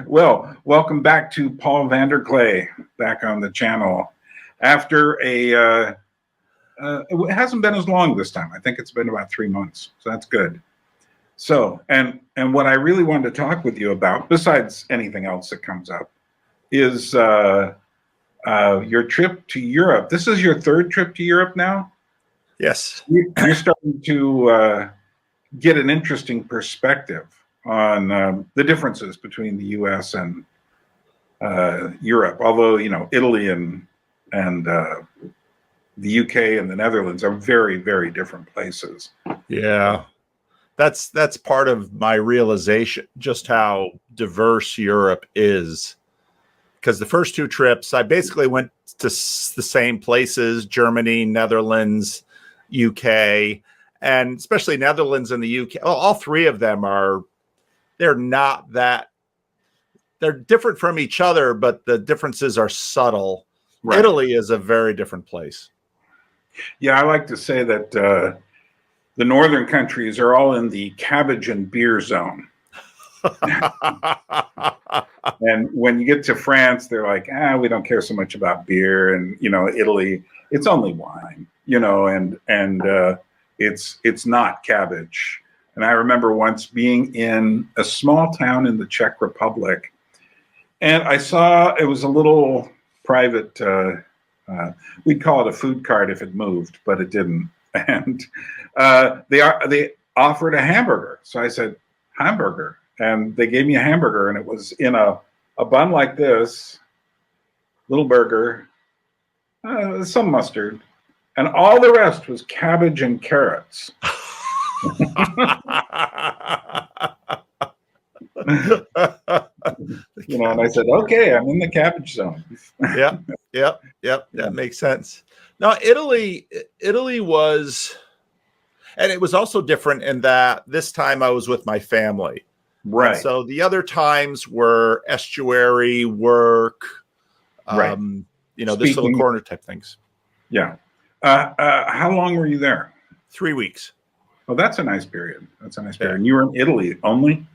Well, welcome back to Paul Vanderklay back on the channel. After it hasn't been as long this time. I think it's been about 3 months, so that's good. So, and what I really wanted to talk with you about, besides anything else that comes up, is your trip to Europe. This is your third trip to Europe now? Yes. You're starting to get an interesting perspective on the differences between the U.S. and Europe. Although, you know, Italy and the UK and the Netherlands are very, very different places. Yeah. That's part of my realization, just how diverse Europe is. Because the first two trips, I basically went to the same places: Germany, Netherlands, UK, and especially Netherlands and the UK. All three of them they're different from each other, but the differences are subtle. Right. Italy is a very different place. Yeah, I like to say that the northern countries are all in the cabbage and beer zone. And when you get to France, they're like, we don't care so much about beer. And, you know, Italy, it's only wine, you know, and it's not cabbage. And I remember once being in a small town in the Czech Republic, and I saw it was a little private, we'd call it a food cart if it moved, but it didn't. And they offered a hamburger. So I said, hamburger. And they gave me a hamburger, and it was in a bun like this, little burger, some mustard, and all the rest was cabbage and carrots. You know, and I said, okay, I'm in the cabbage zone. Yep. That makes sense. Now, Italy was, and it was also different in that this time I was with my family. Right. And so the other times were estuary work, right. You know, this little corner type things. Yeah. How long were you there? 3 weeks. Oh, that's a nice period. And you were in Italy only?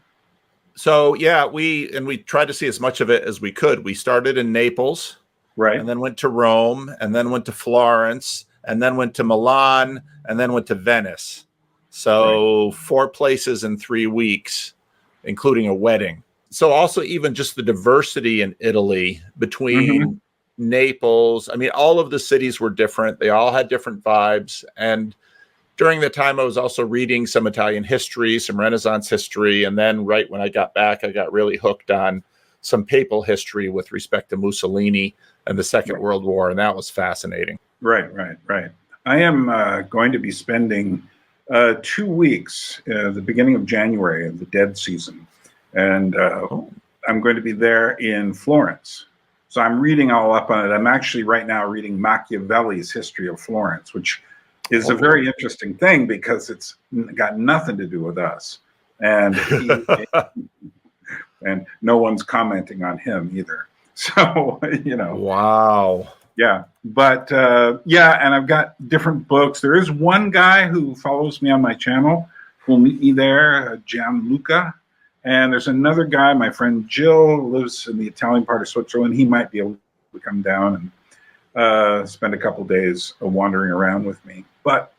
So, yeah, we tried to see as much of it as we could. We started in Naples. Right. And then went to Rome, and then went to Florence, and then went to Milan, and then went to Venice. So 4 places in 3 weeks, including a wedding. So also even just the diversity in Italy between Naples. I mean, all of the cities were different. They all had different vibes. And during the time, I was also reading some Italian history, some Renaissance history. And then right when I got back, I got really hooked on some papal history with respect to Mussolini and the Second World War. And that was fascinating. Right. I am going to be spending 2 weeks, the beginning of January, of the dead season. And I'm going to be there in Florence. So I'm reading all up on it. I'm actually right now reading Machiavelli's History of Florence, which is a very interesting thing because it's got nothing to do with us. And and no one's commenting on him either. So, you know. Wow. Yeah. But and I've got different books. There is one guy who follows me on my channel who'll meet me there, Gianluca. And there's another guy, my friend Jill, lives in the Italian part of Switzerland. He might be able to come down and spend a couple days wandering around with me. But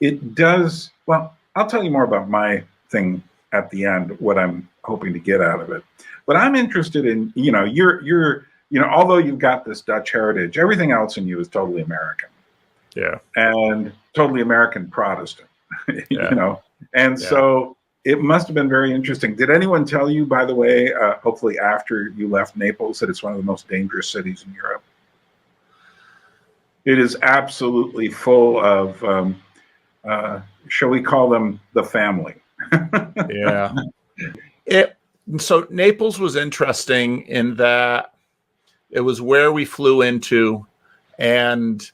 it does, well, I'll tell you more about my thing at the end, what I'm hoping to get out of it. But I'm interested in, you know, you're although you've got this Dutch heritage, everything else in you is totally American. Yeah. And totally American Protestant, you know. And so it must have been very interesting. Did anyone tell you, by the way, hopefully after you left Naples, that it's one of the most dangerous cities in Europe? It is absolutely full of, shall we call them the family? Yeah. So Naples was interesting in that it was where we flew into, and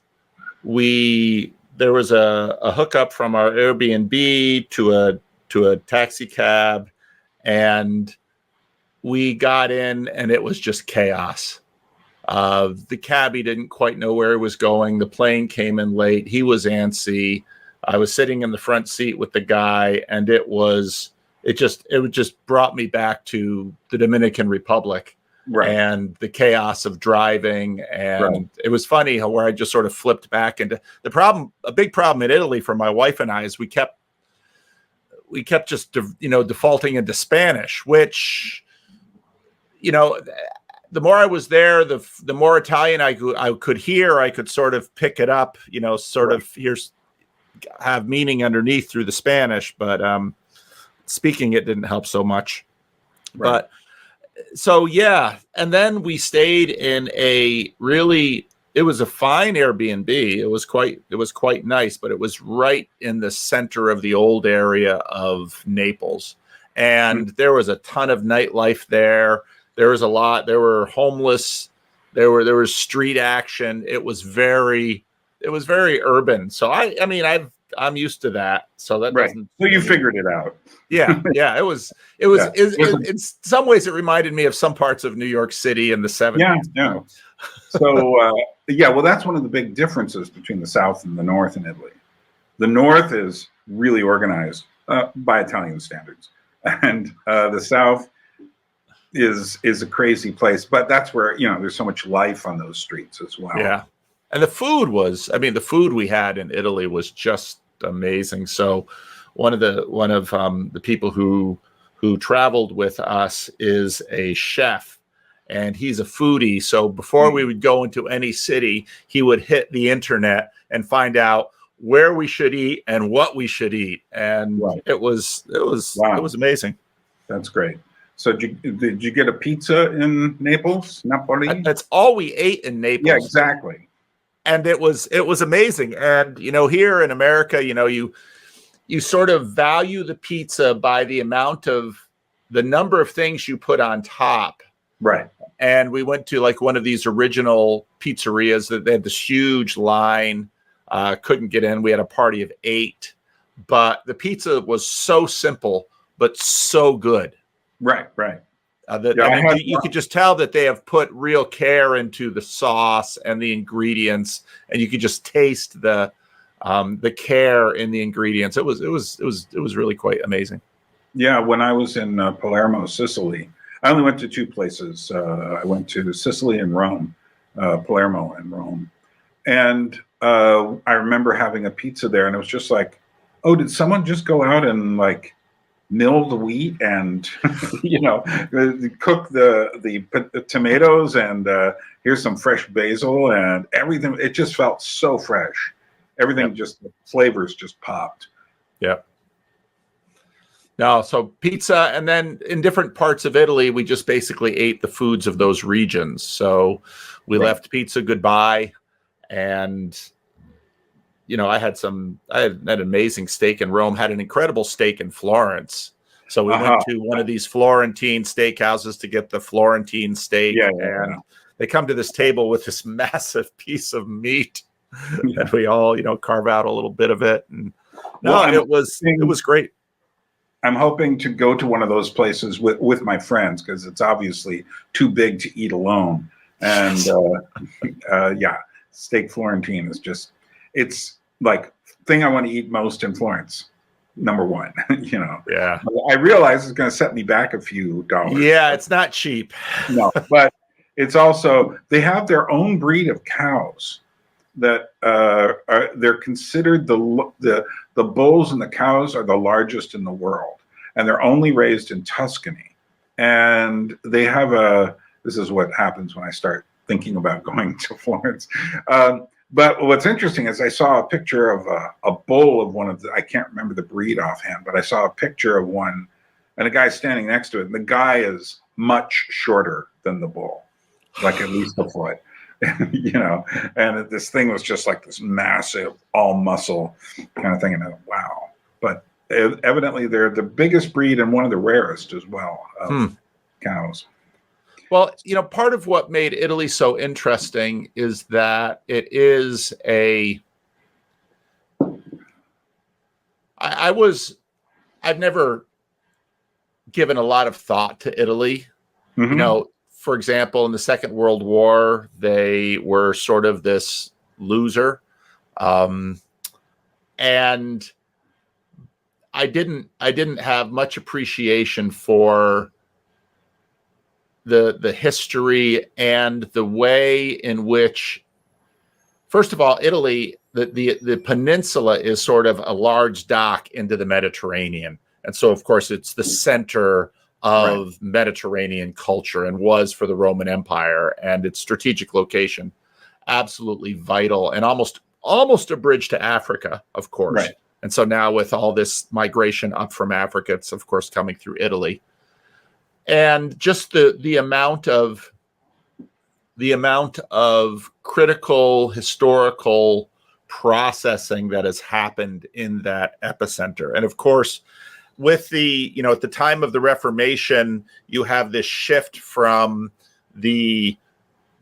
there was a hookup from our Airbnb to a taxi cab, and we got in and it was just chaos. The cabbie didn't quite know where he was going. The plane came in late. He was antsy. I was sitting in the front seat with the guy, and it was it just brought me back to the Dominican Republic. Right. And the chaos of driving. And it was funny how where I just sort of flipped back into the problem. A big problem in Italy for my wife and I is we kept just, defaulting into Spanish, which, the more I was there, the more Italian I could hear, I could sort of pick it up, have meaning underneath through the Spanish, but speaking it didn't help so much. Right. But so, yeah. And then we stayed in it was a fine Airbnb. It was quite nice, but it was right in the center of the old area of Naples. And there was a ton of nightlife there. There were homeless. There was street action. It was very urban. So I'm used to that. So that doesn't. So you figured it out. Yeah. It was in some ways it reminded me of some parts of New York City in the 70s. Yeah. So well, that's one of the big differences between the South and the North in Italy. The North is really organized by Italian standards, and the South is a crazy place. But that's where there's so much life on those streets as well. Yeah, and the food we had in Italy was just amazing. So one of the people who traveled with us is a chef, and he's a foodie. So before we would go into any city, he would hit the internet and find out where we should eat and what we should eat. And it was amazing. That's great. So did you get a pizza in Naples? Napoli? That's all we ate in Naples. Yeah, exactly. And it was amazing. And here in America, you sort of value the pizza by the number of things you put on top. Right. And we went to like one of these original pizzerias that they had this huge line, couldn't get in. We had a party of 8, but the pizza was so simple, but so good. Right. You could just tell that they have put real care into the sauce and the ingredients, and you could just taste the care in the ingredients. It was really quite amazing. Yeah, when I was in Palermo, Sicily, I only went to 2 places. I went to Sicily and Rome, Palermo and Rome, and I remember having a pizza there, and it was just like, oh, did someone just go out and like mill the wheat and cook the tomatoes, and here's some fresh basil and everything. It just felt so fresh. Everything just, the flavors just popped. Yeah. No, so pizza, and then in different parts of Italy, we just basically ate the foods of those regions. So we left pizza goodbye, and I had an amazing steak in Rome, had an incredible steak in Florence. So we went to one of these Florentine steakhouses to get the Florentine steak, and they come to this table with this massive piece of meat that we all, carve out a little bit of it. And it was great. I'm hoping to go to one of those places with my friends, because it's obviously too big to eat alone. And steak Florentine is just, it's like thing I want to eat most in Florence. Number one, Yeah. I realize it's going to set me back a few dollars. Yeah, it's not cheap. No, but it's also, they have their own breed of cows that they're considered the bulls and the cows are the largest in the world, and they're only raised in Tuscany. And they have this is what happens when I start thinking about going to Florence. But what's interesting is I saw a picture of a bull of one of I can't remember the breed offhand, but I saw a picture of one, and a guy standing next to it. And the guy is much shorter than the bull, like at least a foot. And this thing was just like this massive, all muscle kind of thing. And I thought, wow. But evidently they're the biggest breed and one of the rarest as well of cows. Well, part of what made Italy so interesting is that it is I've never given a lot of thought to Italy. Mm-hmm. For example, in the Second World War, they were sort of this loser. And I didn't have much appreciation for the history and the way in which, first of all, Italy, the peninsula is sort of a large dock into the Mediterranean. And so, of course, it's the center of Mediterranean culture and was for the Roman Empire, and its strategic location absolutely vital and almost a bridge to Africa, of course. Right. And so now with all this migration up from Africa, it's of course coming through Italy. And just the amount of critical historical processing that has happened in that epicenter. And of course, with the, at the time of the Reformation, you have this shift from the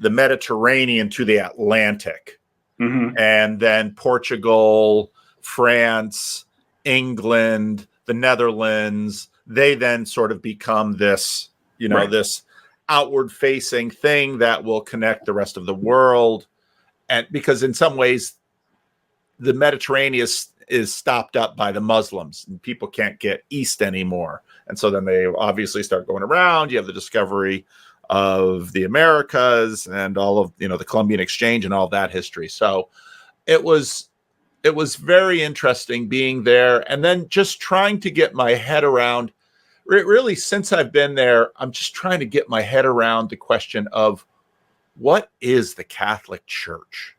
Mediterranean to the Atlantic. Mm-hmm. And then Portugal, France, England, the Netherlands, they then sort of become this, this outward facing thing that will connect the rest of the world. And because in some ways, the Mediterranean is stopped up by the Muslims and people can't get east anymore. And so then they obviously start going around. You have the discovery of the Americas and all of, the Columbian Exchange and all that history. So it was very interesting being there, and then just trying to get my head around, really, since I've been there, I'm just trying to get my head around the question of what is the Catholic Church?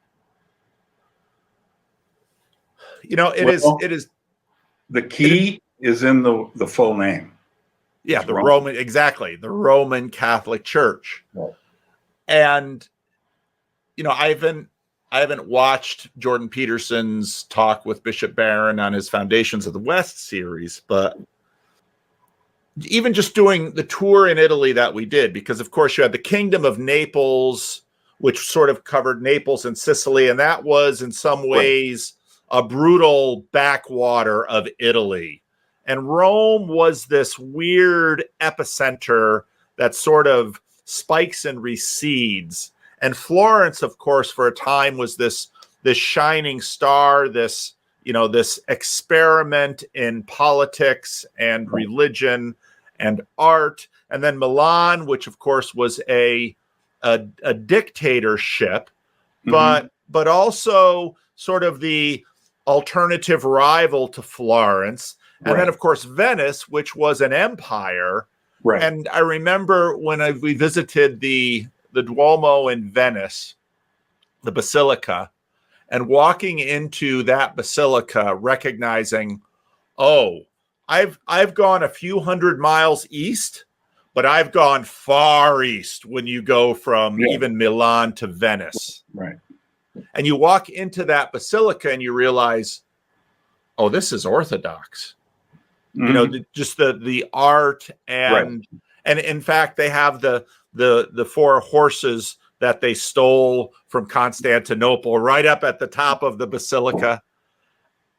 It is the key is in the full name. Yeah, the Roman, exactly, the Roman Catholic Church. Right. And I haven't watched Jordan Peterson's talk with Bishop Barron on his Foundations of the West series, but even just doing the tour in Italy that we did, because of course you had the Kingdom of Naples, which sort of covered Naples and Sicily, and that was in some ways a brutal backwater of Italy. And Rome was this weird epicenter that sort of spikes and recedes. And Florence, of course, for a time was this shining star, this experiment in politics and religion and art. And then Milan, which of course was a dictatorship, but also sort of the alternative rival to Florence. And then, of course, Venice, which was an empire. Right. And I remember when we visited the Duomo in Venice, the Basilica, and walking into that basilica, recognizing, I've gone a few hundred miles east, but I've gone far east when you go from even Milan to Venice. Right. And you walk into that basilica and you realize, this is Orthodox. Mm-hmm. Just the art and in fact they have the four horses that they stole from Constantinople right up at the top of the basilica.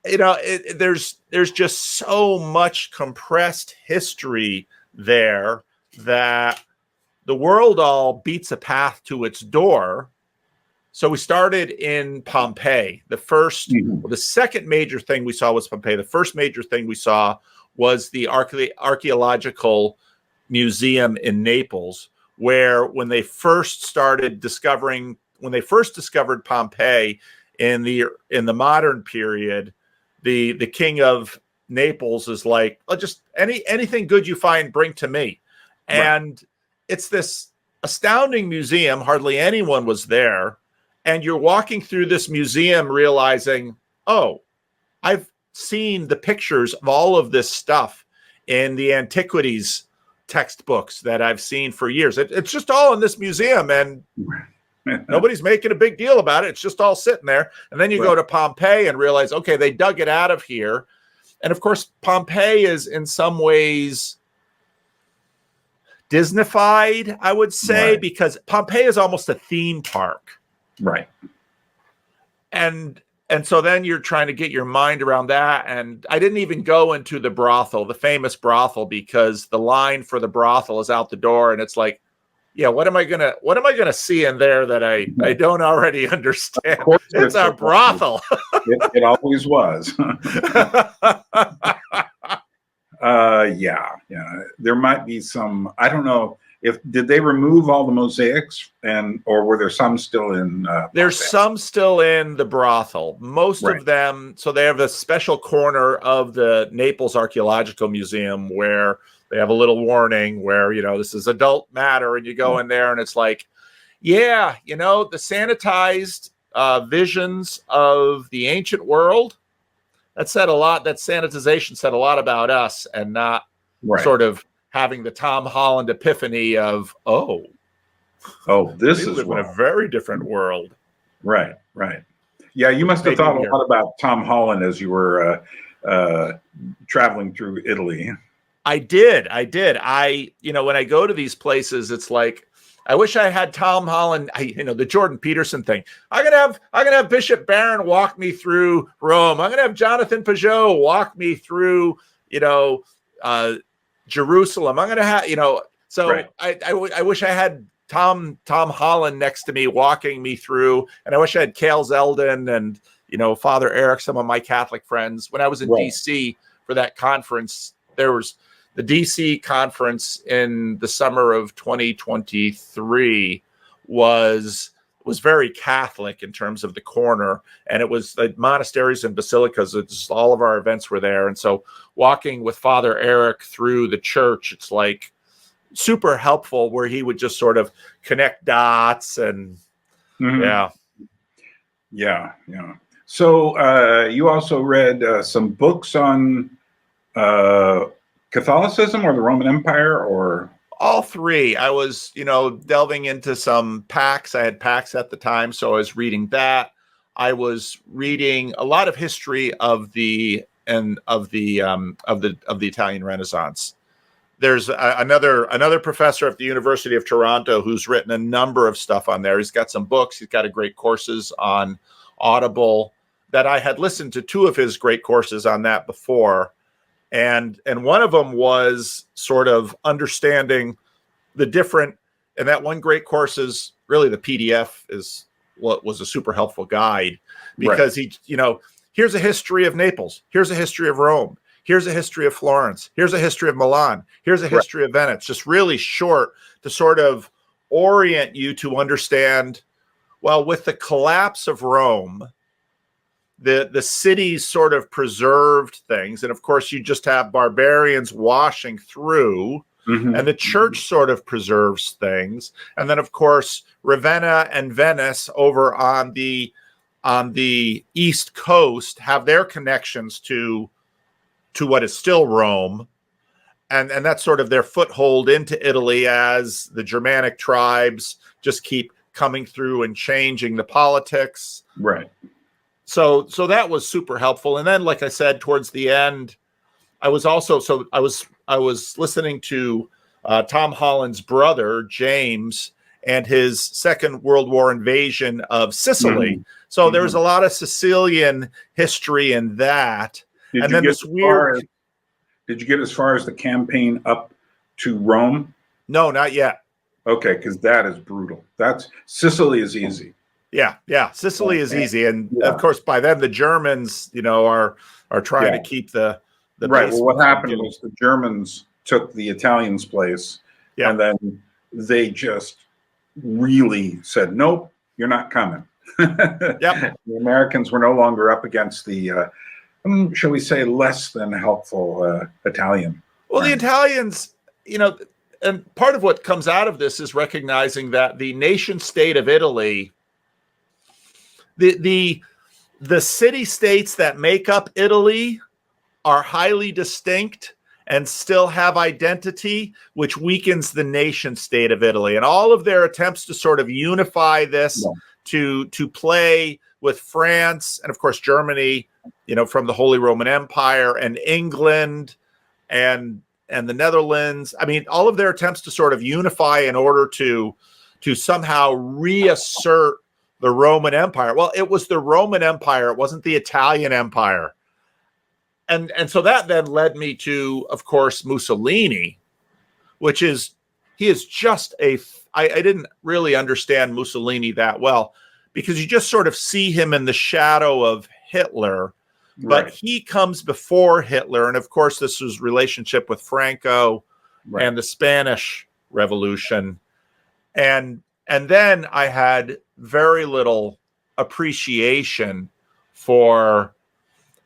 There's just so much compressed history there that the world all beats a path to its door. So we started in Pompeii. The second major thing we saw was Pompeii. The first major thing we saw was the archaeological museum in Naples, where when they first discovered Pompeii in the modern period, the king of Naples is like, just anything good you find, bring to me. And it's this astounding museum. Hardly anyone was there. And you're walking through this museum realizing, I've seen the pictures of all of this stuff in the antiquities textbooks that I've seen for years. It's just all in this museum, and nobody's making a big deal about it. It's just all sitting there. And then you go to Pompeii and realize, they dug it out of here. And of course, Pompeii is in some ways Disneyfied, I would say, because Pompeii is almost a theme park. Right. And so then you're trying to get your mind around that. And I didn't even go into the brothel, the famous brothel, because the line for the brothel is out the door. And it's like, what am I gonna see in there that I don't already understand? It's a brothel. It always was. Yeah, yeah. There might be some. I don't know if did they remove all the mosaics, or were there some still in? There's some still in the brothel. Most Right. of them. So they have a special corner of the Naples Archaeological Museum where they have a little warning where, this is adult matter, and you go in there and it's like, yeah, the sanitized visions of the ancient world. That said a lot. That sanitization said a lot about us, and not sort of having the Tom Holland epiphany of, this we is live in a very different world. Right, right. Yeah, you must have thought a lot about Tom Holland as you were traveling through Italy. I did. When I go to these places, it's like, I wish I had Tom Holland, the Jordan Peterson thing. I'm gonna have Bishop Barron walk me through Rome. I'm gonna have Jonathan Peugeot walk me through, Jerusalem. I'm gonna have, so right. I wish I had Tom Holland next to me walking me through, and I wish I had Cale Zeldin and Father Eric, some of my Catholic friends. When I was in DC for that conference, there was the DC conference in the summer of 2023 was very Catholic in terms of the corner, and it was the monasteries and basilicas. It's all of our events were there, and so walking with Father Eric through the church, it's like super helpful, where he would just sort of connect dots and yeah. So you also read some books on Catholicism or the Roman Empire, or all three. I was, delving into some Pax. I had Pax at the time, so I was reading that. I was reading a lot of history of the Italian Renaissance. There's another professor at the University of Toronto who's written a number of stuff on there. He's got some books. He's got a great courses on Audible that I had listened to 2 of his great courses on that before. And one of them was sort of understanding the different, and that one great course is really the PDF is what was a super helpful guide, because he, here's a history of Naples. Here's a history of Rome. Here's a history of Florence. Here's a history of Milan. Here's a history of Venice. Just really short to sort of orient you to understand, well, with the collapse of Rome, the cities sort of preserved things. And of course, you just have barbarians washing through, and the church sort of preserves things. And then, of course, Ravenna and Venice over on the East Coast have their connections to what is still Rome. And that's sort of their foothold into Italy as the Germanic tribes just keep coming through and changing the politics. Right. So that was super helpful. And then, like I said, towards the end, I was listening to Tom Holland's brother, James, and his Second World War invasion of Sicily. So there was a lot of Sicilian history in that. Did you get as far as the campaign up to Rome? No, not yet. Okay, because that is brutal. Sicily is easy. Yeah. Sicily is easy, and of course, by then the Germans, are trying to keep the right. Well, what happened was the Germans took the Italians' place, and then they just really said, "Nope, you're not coming." The Americans were no longer up against the, shall we say, less than helpful Italian. Well, the Italians, and part of what comes out of this is recognizing that the nation state of Italy. The city-states that make up Italy are highly distinct and still have identity, which weakens the nation-state of Italy. And all of their attempts to sort of unify this, to play with France and, of course, Germany, from the Holy Roman Empire, and England and the Netherlands. I mean, all of their attempts to sort of unify in order to somehow reassert the Roman Empire. Well, it was the Roman Empire. It wasn't the Italian Empire. And so that then led me to, of course, Mussolini, he is just I didn't really understand Mussolini that well, because you just sort of see him in the shadow of Hitler. but Right. he comes before Hitler. And of course, this was relationship with Franco Right. and the Spanish Revolution. And then I had very little appreciation for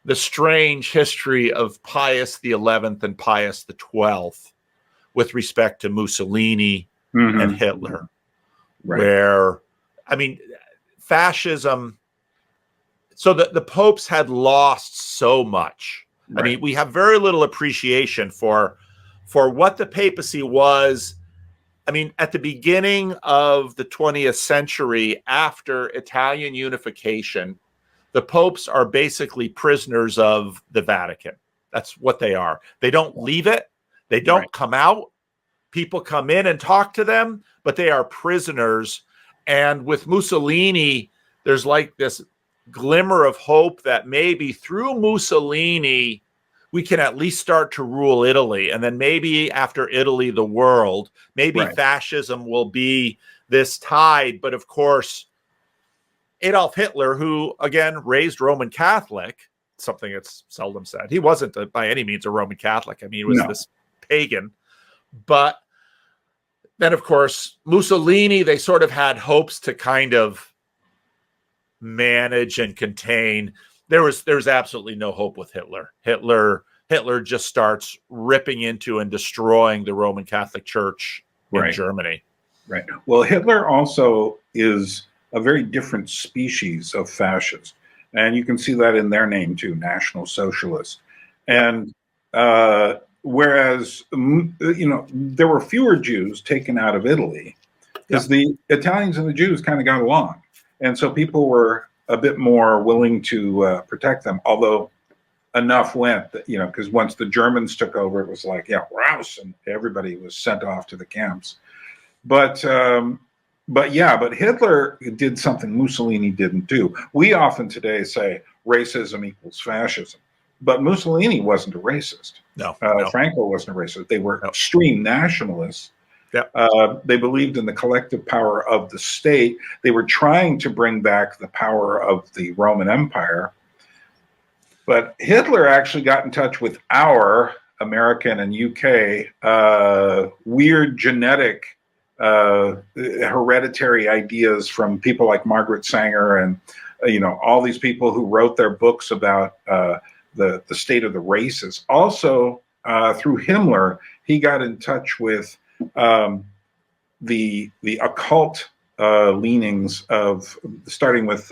the strange history of Pius XI and Pius XII with respect to Mussolini and Hitler, Right. where, I mean, fascism. So the popes had lost so much. Right. I mean, we have very little appreciation for what the papacy was. I mean, at the beginning of the 20th century, after Italian unification, the popes are basically prisoners of the Vatican. That's what they are. They don't leave it. They don't come out. People come in and talk to them, but they are prisoners. And with Mussolini, there's like this glimmer of hope that maybe through Mussolini, we can at least start to rule Italy. And then maybe after Italy, the world, maybe fascism will be this tide. But of course, Adolf Hitler, who again raised Roman Catholic, something that's seldom said. He wasn't by any means a Roman Catholic. I mean, he was this pagan. But then, of course, Mussolini, they sort of had hopes to kind of manage and contain. There was absolutely no hope with Hitler. Hitler just starts ripping into and destroying the Roman Catholic Church in Germany. Right. Well, Hitler also is a very different species of fascist. And you can see that in their name too, National Socialist. And whereas, there were fewer Jews taken out of Italy because the Italians and the Jews kind of got along. And so people were a bit more willing to protect them, although enough went that, because once the Germans took over, it was like, rouse, and everybody was sent off to the camps. But Hitler did something Mussolini didn't do. We often today say racism equals fascism, but Mussolini wasn't a racist. No. Franco wasn't a racist. They were extreme nationalists. Yep. They believed in the collective power of the state. They were trying to bring back the power of the Roman Empire. But Hitler actually got in touch with our American and UK weird genetic hereditary ideas from people like Margaret Sanger and all these people who wrote their books about the state of the races. Also, through Himmler, he got in touch with the occult leanings of, starting with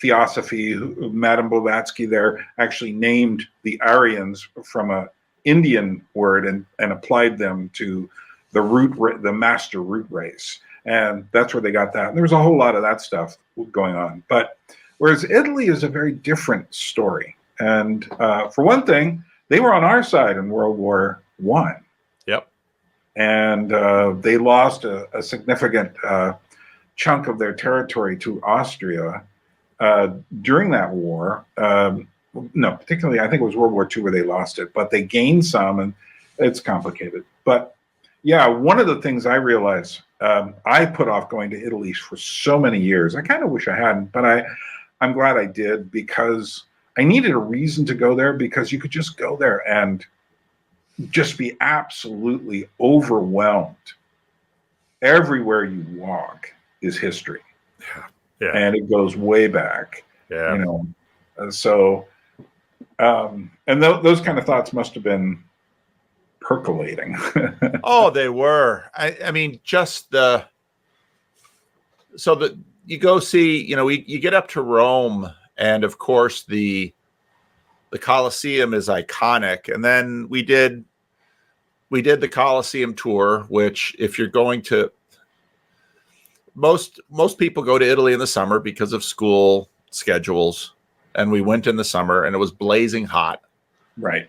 Theosophy. Madame Blavatsky there actually named the Aryans from an Indian word and applied them to the master root race. And that's where they got that. And there was a whole lot of that stuff going on. But whereas Italy is a very different story. And for one thing, they were on our side in World War I. Yep. And they lost a significant chunk of their territory to Austria during that war. No, particularly, I think it was World War II where they lost it, but they gained some, and it's complicated. But yeah, one of the things I realized, I put off going to Italy for so many years. I kind of wish I hadn't, but I'm glad I did, because I needed a reason to go there, because you could just go there and just be absolutely overwhelmed. Everywhere you walk is history. Yeah. And it goes way back. Yeah. So, and those kind of thoughts must have been percolating. Oh, they were. I mean, just you go see, you get up to Rome, and of course the Colosseum is iconic. And then we did the Colosseum tour, which, if you're going to, most people go to Italy in the summer because of school schedules. And we went in the summer, and it was blazing hot. Right.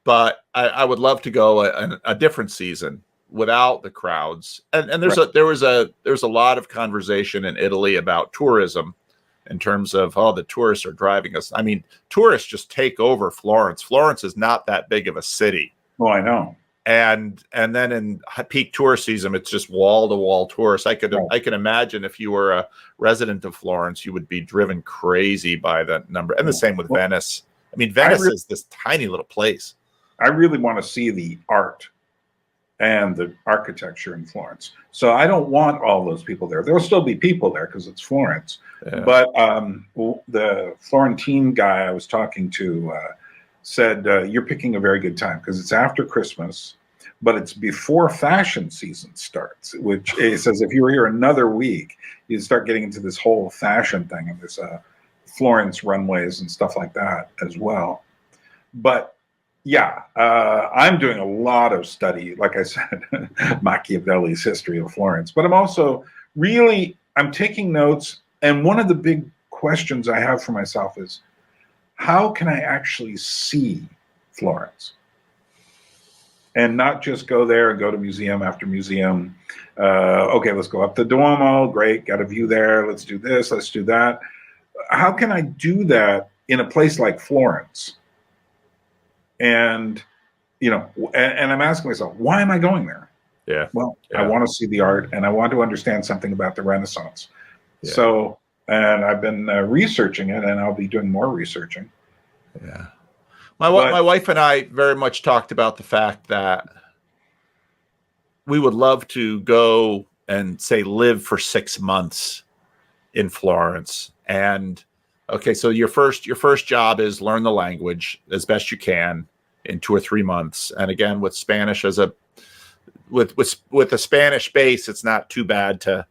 But I would love to go a different season without the crowds. And there's there was a lot of conversation in Italy about tourism, in terms of, the tourists are driving us. I mean, tourists just take over Florence. Florence is not that big of a city. Oh, I know. and then in peak tourist season, it's just wall to wall tourists. I can imagine if you were a resident of Florence, you would be driven crazy by that number. And the same with Venice. I mean, Venice is this tiny little place. I really want to see the art and the architecture in Florence. So I don't want all those people there. There'll still be people there because it's Florence. Yeah. But the Florentine guy I was talking to said, you're picking a very good time because it's after Christmas, but it's before fashion season starts, which he says if you were here another week, you'd start getting into this whole fashion thing. And there's Florence runways and stuff like that as well. But yeah, I'm doing a lot of study, like I said, Machiavelli's history of Florence, but I'm taking notes. And one of the big questions I have for myself is, how can I actually see Florence? And not just go there and go to museum after museum. Okay, let's go up the Duomo. Great, got a view there. Let's do this, let's do that. How can I do that in a place like Florence? And, and I'm asking myself, why am I going there? Yeah. Well, I want to see the art and I want to understand something about the Renaissance. Yeah. So, and I've been researching it, and I'll be doing more researching. Yeah. My wife and I very much talked about the fact that we would love to go and say live for 6 months in Florence. And okay, so your first job is learn the language as best you can in 2 or 3 months. And again, with Spanish with a Spanish base, it's not too bad to,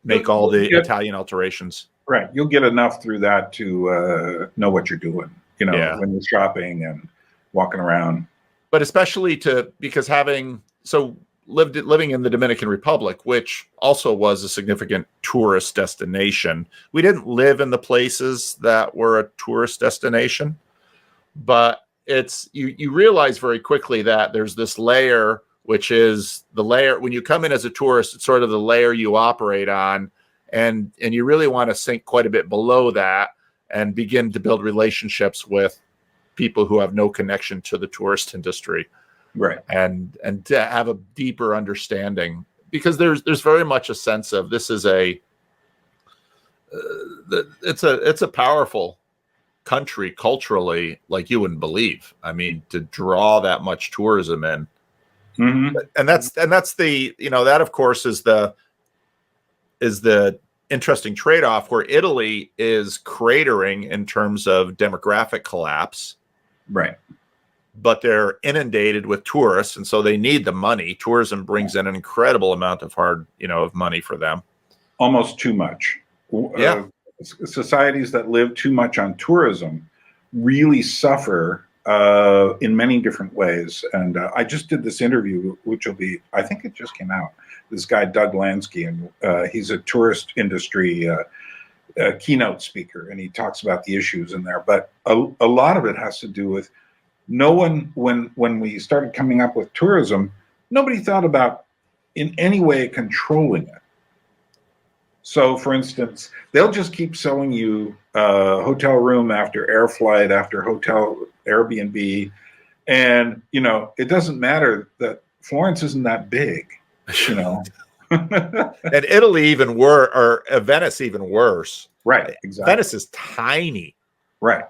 make all the Italian alterations. Right. You'll get enough through that to know what you're doing, when you're shopping and walking around. But especially because living in the Dominican Republic, which also was a significant tourist destination. We didn't live in the places that were a tourist destination, but you realize very quickly that there's this layer, which is the layer when you come in as a tourist, it's sort of the layer you operate on. And you really want to sink quite a bit below that and begin to build relationships with people who have no connection to the tourist industry. Right. And to have a deeper understanding, because there's very much a sense of this is it's a powerful country culturally, like you wouldn't believe. I mean, to draw that much tourism in. Mm-hmm. And that's the, that of course is the interesting trade-off where Italy is cratering in terms of demographic collapse. Right. But they're inundated with tourists, and so they need the money. Tourism brings in an incredible amount of of money for them. Almost too much. Yeah. Societies that live too much on tourism really suffer in many different ways. And I just did this interview, which I think it just came out. This guy, Doug Lansky, and he's a tourist industry keynote speaker, and he talks about the issues in there. But a lot of it has to do with no one, when we started coming up with tourism, nobody thought about in any way controlling it. So, for instance, they'll just keep selling you hotel room after air flight after hotel Airbnb. And, it doesn't matter that Florence isn't that big, And Italy even worse, or Venice even worse. Right, exactly. Venice is tiny. Right.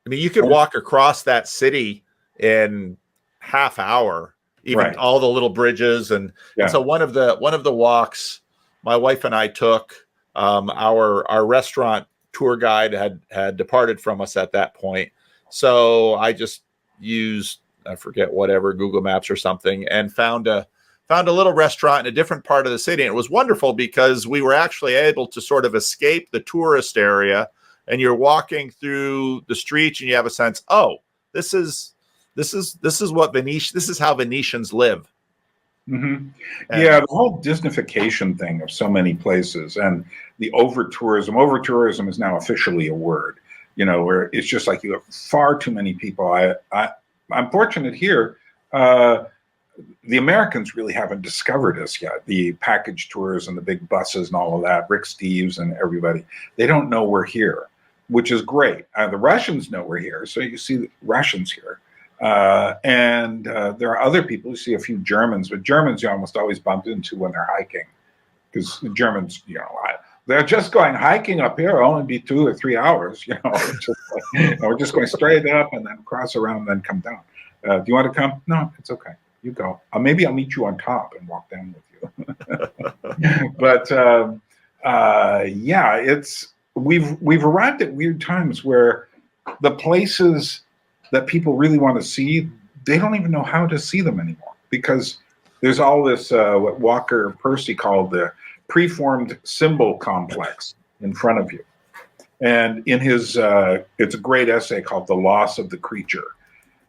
I mean, you could walk across that city in half hour, even all the little bridges. And so one of the walks my wife and I took, our restaurant tour guide had departed from us at that point. So I just used, I forget, whatever, Google Maps or something, and found a little restaurant in a different part of the city. And it was wonderful because we were actually able to sort of escape the tourist area, and you're walking through the streets and you have a sense, oh, this is how Venetians live. Mm-hmm. Yeah, the whole Disneyfication thing of so many places and the over-tourism is now officially a word, where it's just like you have far too many people. I'm fortunate here. The Americans really haven't discovered us yet. The package tours and the big buses and all of that, Rick Steves and everybody, they don't know we're here, which is great. The Russians know we're here. So you see the Russians here. There are other people. You see a few Germans, but Germans you almost always bump into when they're hiking, because the Germans, they're just going hiking up here. It'll only be 2 or 3 hours. It's just like, we're just going straight up and then cross around, and then come down. Do you want to come? No, it's okay. You go. Maybe I'll meet you on top and walk down with you. But we've arrived at weird times where the places that people really want to see, they don't even know how to see them anymore, because there's all this what Walker Percy called the preformed symbol complex in front of you. And in his it's a great essay called The Loss of the Creature.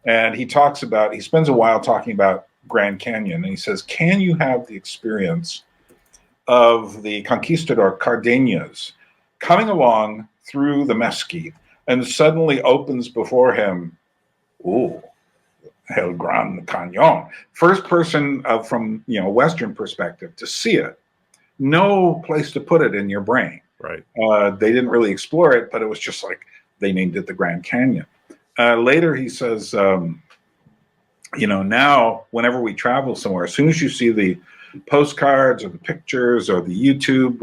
And he spends a while talking about Grand Canyon, and he says, can you have the experience of the conquistador Cardenas coming along through the mesquite, and suddenly opens before him, El Gran Cañon, first person from Western perspective to see it. No place to put it in your brain. Right. They didn't really explore it, but it was just like they named it the Grand Canyon. Later, he says, now whenever we travel somewhere, as soon as you see the postcards or the pictures or the YouTube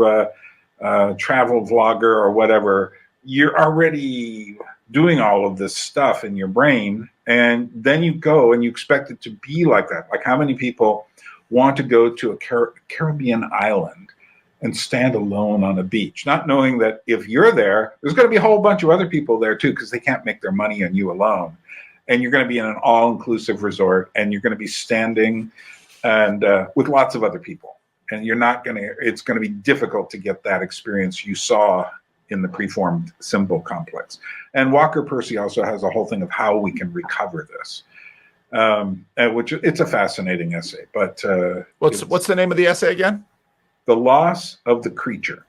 travel vlogger or whatever, you're already doing all of this stuff in your brain, and then you go and you expect it to be like that. Like, how many people want to go to a Caribbean island and stand alone on a beach, not knowing that if you're there's going to be a whole bunch of other people there too, because they can't make their money on you alone. And you're going to be in an all-inclusive resort, and you're going to be standing and with lots of other people. And it's going to be difficult to get that experience you saw in the preformed symbol complex. And Walker Percy also has a whole thing of how we can recover this, which it's a fascinating essay. But what's the name of the essay again? The Loss of the Creature.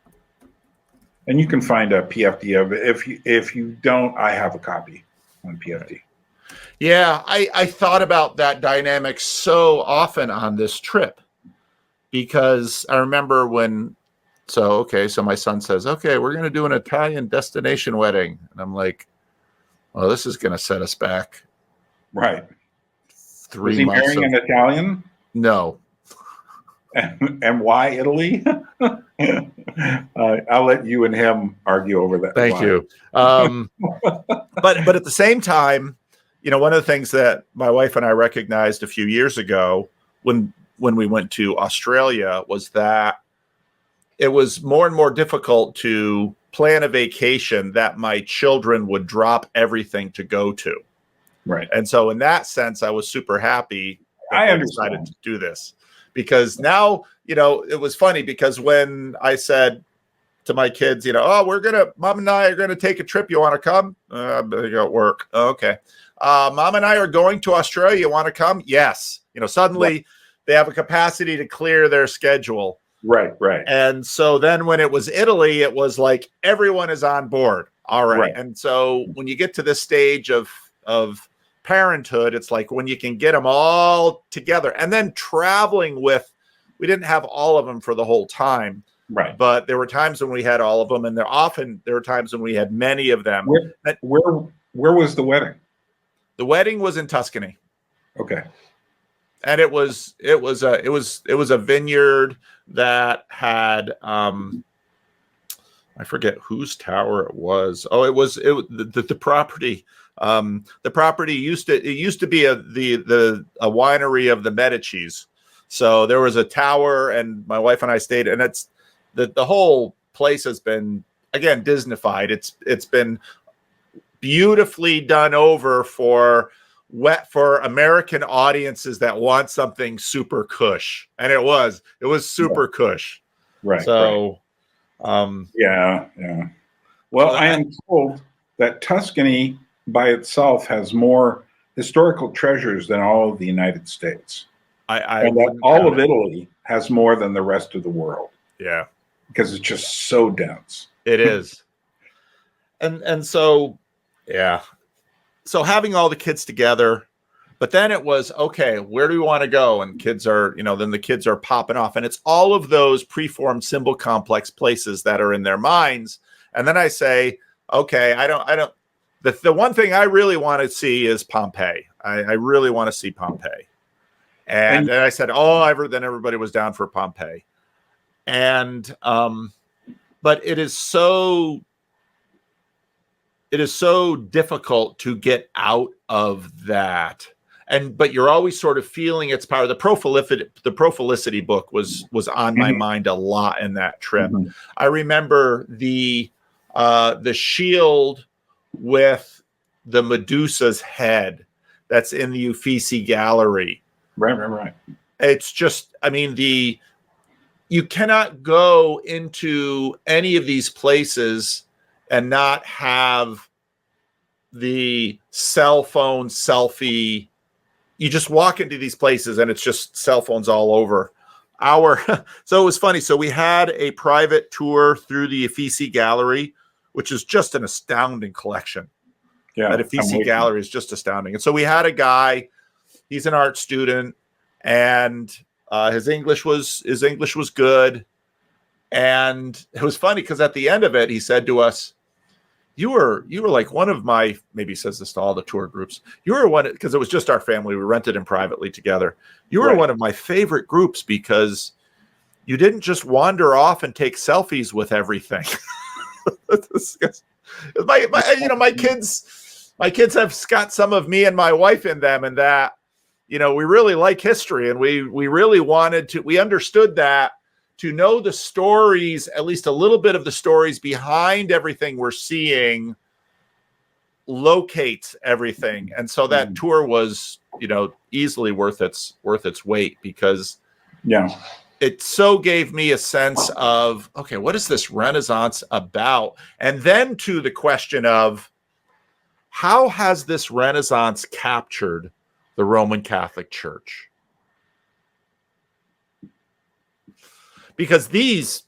And you can find a PFD of it. If you don't, I have a copy on PFD. Yeah, I thought about that dynamic so often on this trip, because I remember so my son says, okay, we're going to do an Italian destination wedding. And I'm like, well, this is going to set us back. Right. 3 Was he months. marrying an Italian? No. And why Italy? I'll let you and him argue over that. Thank you. But at the same time, one of the things that my wife and I recognized a few years ago when we went to Australia was that it was more and more difficult to plan a vacation that my children would drop everything to go to. Right. And so in that sense, I was super happy that I they decided to do this. Because now, it was funny, because when I said to my kids, Mom and I are going to take a trip. You want to come? I'm going to go at work. Oh, okay. Mom and I are going to Australia. You want to come? Yes. Suddenly they have a capacity to clear their schedule. Right. And so then when it was Italy, it was like everyone is on board. All right. And so when you get to this stage of parenthood, it's like when you can get them all together, and then traveling we didn't have all of them for the whole time. Right. But there were times when we had all of them, and there were times when we had many of them. Where was the wedding? The wedding was in Tuscany. Okay. And it was a vineyard that had I forget whose tower it was. Oh, the property. The property used to be a winery of the Medicis. So there was a tower, and my wife and I stayed, and it's the whole place has been, again, Disneyfied. It's been beautifully done over for American audiences that want something super cush, and it was super cush. Right. So, yeah. Well, I am told that Tuscany by itself has more historical treasures than all of the United States. And that all of Italy has more than the rest of the world. Yeah. Because it's just so dense. It is. And so, yeah. So having all the kids together, but then it was, okay, where do we want to go? And kids are, then the kids are popping off. And it's all of those preformed symbol complex places that are in their minds. And then I say, okay, The one thing I really want to see is Pompeii. I really want to see Pompeii. And I said, then everybody was down for Pompeii. And, but it is so difficult to get out of that. But you're always sort of feeling its power. The Prophilicity book was on my mind a lot in that trip. I remember the shield with the Medusa's head that's in the Uffizi Gallery. Right. It's just, I mean, you cannot go into any of these places and not have the cell phone selfie. You just walk into these places and it's just cell phones all over. So it was funny. So we had a private tour through the Uffizi Gallery, which is just an astounding collection. Yeah, that Uffizi Gallery is just astounding. And so we had a guy, he's an art student, and his English was good. And it was funny because at the end of it, he said to us, you were like one of my, maybe he says this to all the tour groups, you were one, because it was just our family, we rented him privately together. You were one of my favorite groups because you didn't just wander off and take selfies with everything. My kids have got some of me and my wife in them, and that, we really like history, and we really we understood that to know the stories, at least a little bit of the stories behind everything we're seeing, locates everything. And so that tour was, easily worth its weight, because it so gave me a sense of, okay, what is this Renaissance about? And then to the question of, how has this Renaissance captured the Roman Catholic Church? Because these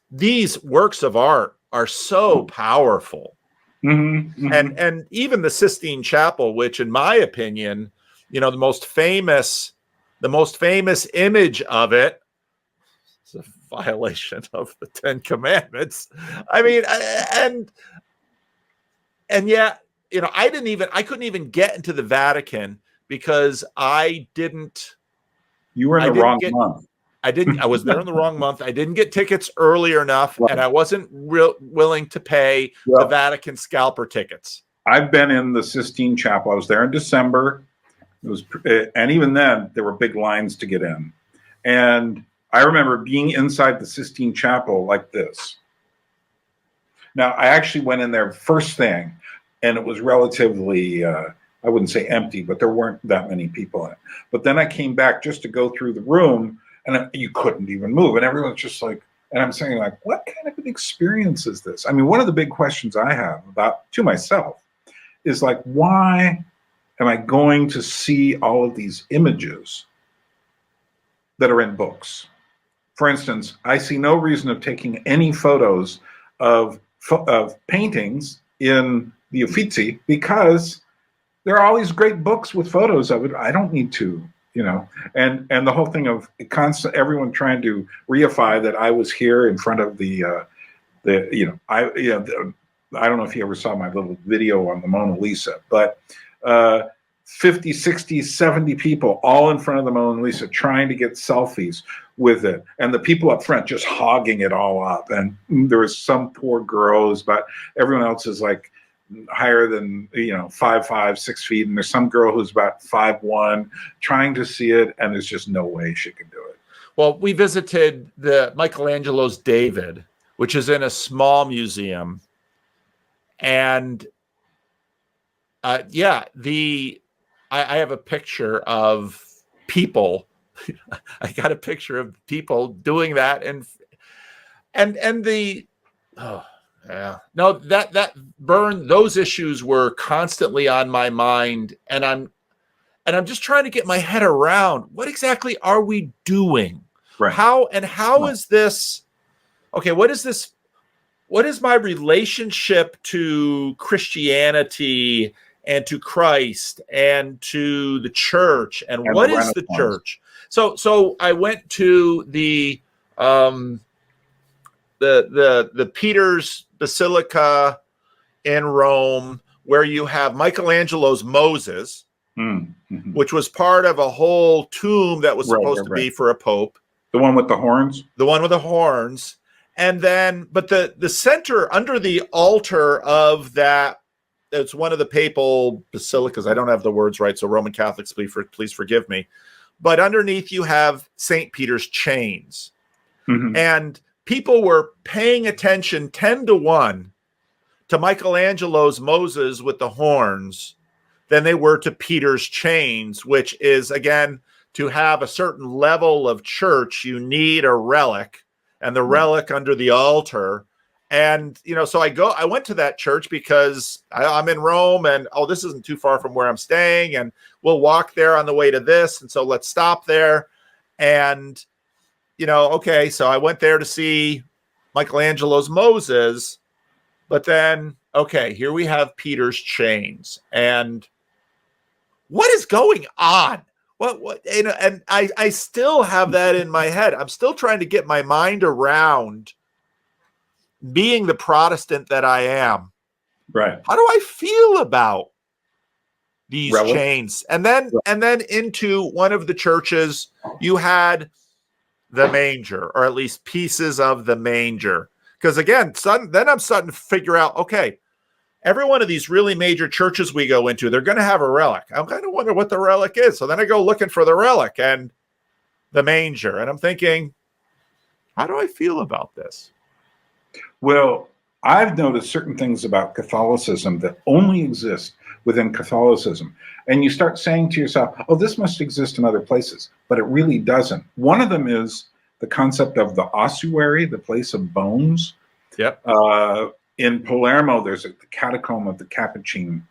works of art are so powerful. And even the Sistine Chapel, which in my opinion, the most famous image of it, it's a violation of the Ten Commandments. I mean, and yet, I couldn't even get into the Vatican because I didn't. You were in the wrong month. I was there in the wrong month. I didn't get tickets earlier enough, and I wasn't willing to pay the Vatican scalper tickets. I've been in the Sistine Chapel. I was there in December. And even then, there were big lines to get in. And I remember being inside the Sistine Chapel like this. Now, I actually went in there first thing, and it was relatively, I wouldn't say empty, but there weren't that many people in it. But then I came back just to go through the room, and you couldn't even move. And everyone's just like, and I'm saying, like, what kind of an experience is this? I mean, one of the big questions I have to myself is like, why am I going to see all of these images that are in books? For instance, I see no reason of taking any photos of paintings in the Uffizi because there are all these great books with photos of it. I don't need to, and the whole thing of everyone trying to reify that I was here in front of I don't know if you ever saw my little video on the Mona Lisa, but 50, 60, 70 people all in front of the Mona Lisa trying to get selfies with it. And the people up front just hogging it all up. And there was some poor girl but everyone else is like higher than, 5'5", 6 feet. And there's some girl who's about 5'1", trying to see it. And there's just no way she can do it. Well, we visited the Michelangelo's David, which is in a small museum. And I have a picture of people. I got a picture of people doing that, that Byrne, those issues were constantly on my mind, and I'm just trying to get my head around what exactly are we doing? Right. How is this? Okay, what is this? What is my relationship to Christianity and to Christ and to the church, and what is the church? So I went to the Peter's Basilica in Rome, where you have Michelangelo's Moses, Mm-hmm. which was part of a whole tomb that was supposed to be for a pope. The one with the horns? The one with the horns. And then, but the center under the altar of that, it's one of the papal basilicas. I don't have the words right, so Roman Catholics, please forgive me. But underneath you have St. Peter's chains. Mm-hmm. And people were paying attention 10-1 to Michelangelo's Moses with the horns than they were to Peter's chains, which is, again, to have a certain level of church, you need a relic, and the relic under the altar. And, so I went to that church because I'm in Rome, and, this isn't too far from where I'm staying, and we'll walk there on the way to this. And so let's stop there. And, okay, so I went there to see Michelangelo's Moses, but then, okay, here we have Peter's chains. And what is going on? What, and I still have that in my head. I'm still trying to get my mind around being the Protestant that I am. Right. How do I feel about these Relic? chains? And then into one of the churches, you had the manger, or at least pieces of the manger. Because again, then I'm starting to figure out, okay, every one of these really major churches we go into, they're going to have a relic. I'm kind of wondering what the relic is. So then I go looking for the relic and the manger. And I'm thinking, how do I feel about this? Well, I've noticed certain things about Catholicism that only exist within Catholicism. And you start saying to yourself, this must exist in other places. But it really doesn't. One of them is the concept of the ossuary, the place of bones. Yep. In Palermo, there's the catacomb of the Capuchin.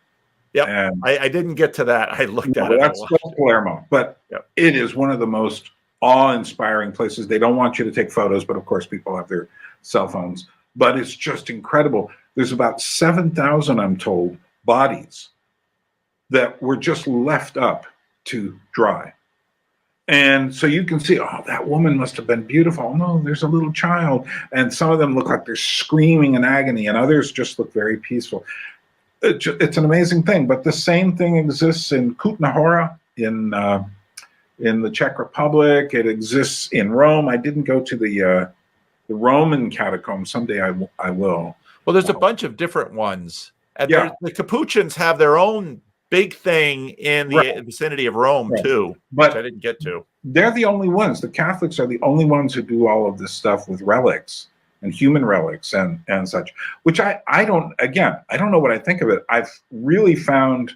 Yep. And I didn't get to that. I looked at it. That's Palermo, but it is one of the most awe-inspiring places. They don't want you to take photos, but of course people have their cell phones. But it's just incredible. There's about 7,000, I'm told, bodies that were just left up to dry. And so you can see, that woman must have been beautiful. No, there's a little child. And some of them look like they're screaming in agony, and others just look very peaceful. It's an amazing thing. But the same thing exists in Kutna Hora in the Czech Republic. It exists in Rome. I didn't go to the Roman catacombs. Someday I will. Well, there's a bunch of different ones. And the Capuchins have their own big thing in the vicinity of Rome, too, but which I didn't get to. They're the only ones. The Catholics are the only ones who do all of this stuff with relics and human relics and such, which I don't know what I think of it. I've really found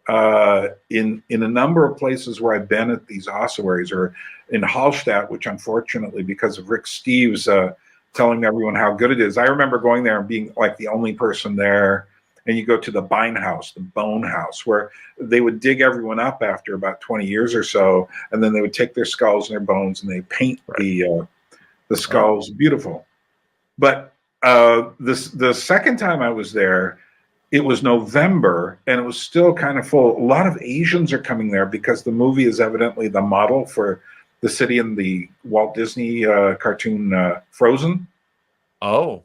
in a number of places where I've been at these ossuaries, or in Hallstatt, which unfortunately, because of Rick Steves telling everyone how good it is, I remember going there and being like the only person there. And you go to the Bine House, the bone house, where they would dig everyone up after about 20 years or so, and then they would take their skulls and their bones and they paint the skulls beautiful. But the second time I was there, it was November, and it was still kind of full. A lot of Asians are coming there because the movie is evidently the model for the city in the Walt Disney cartoon Frozen. Oh.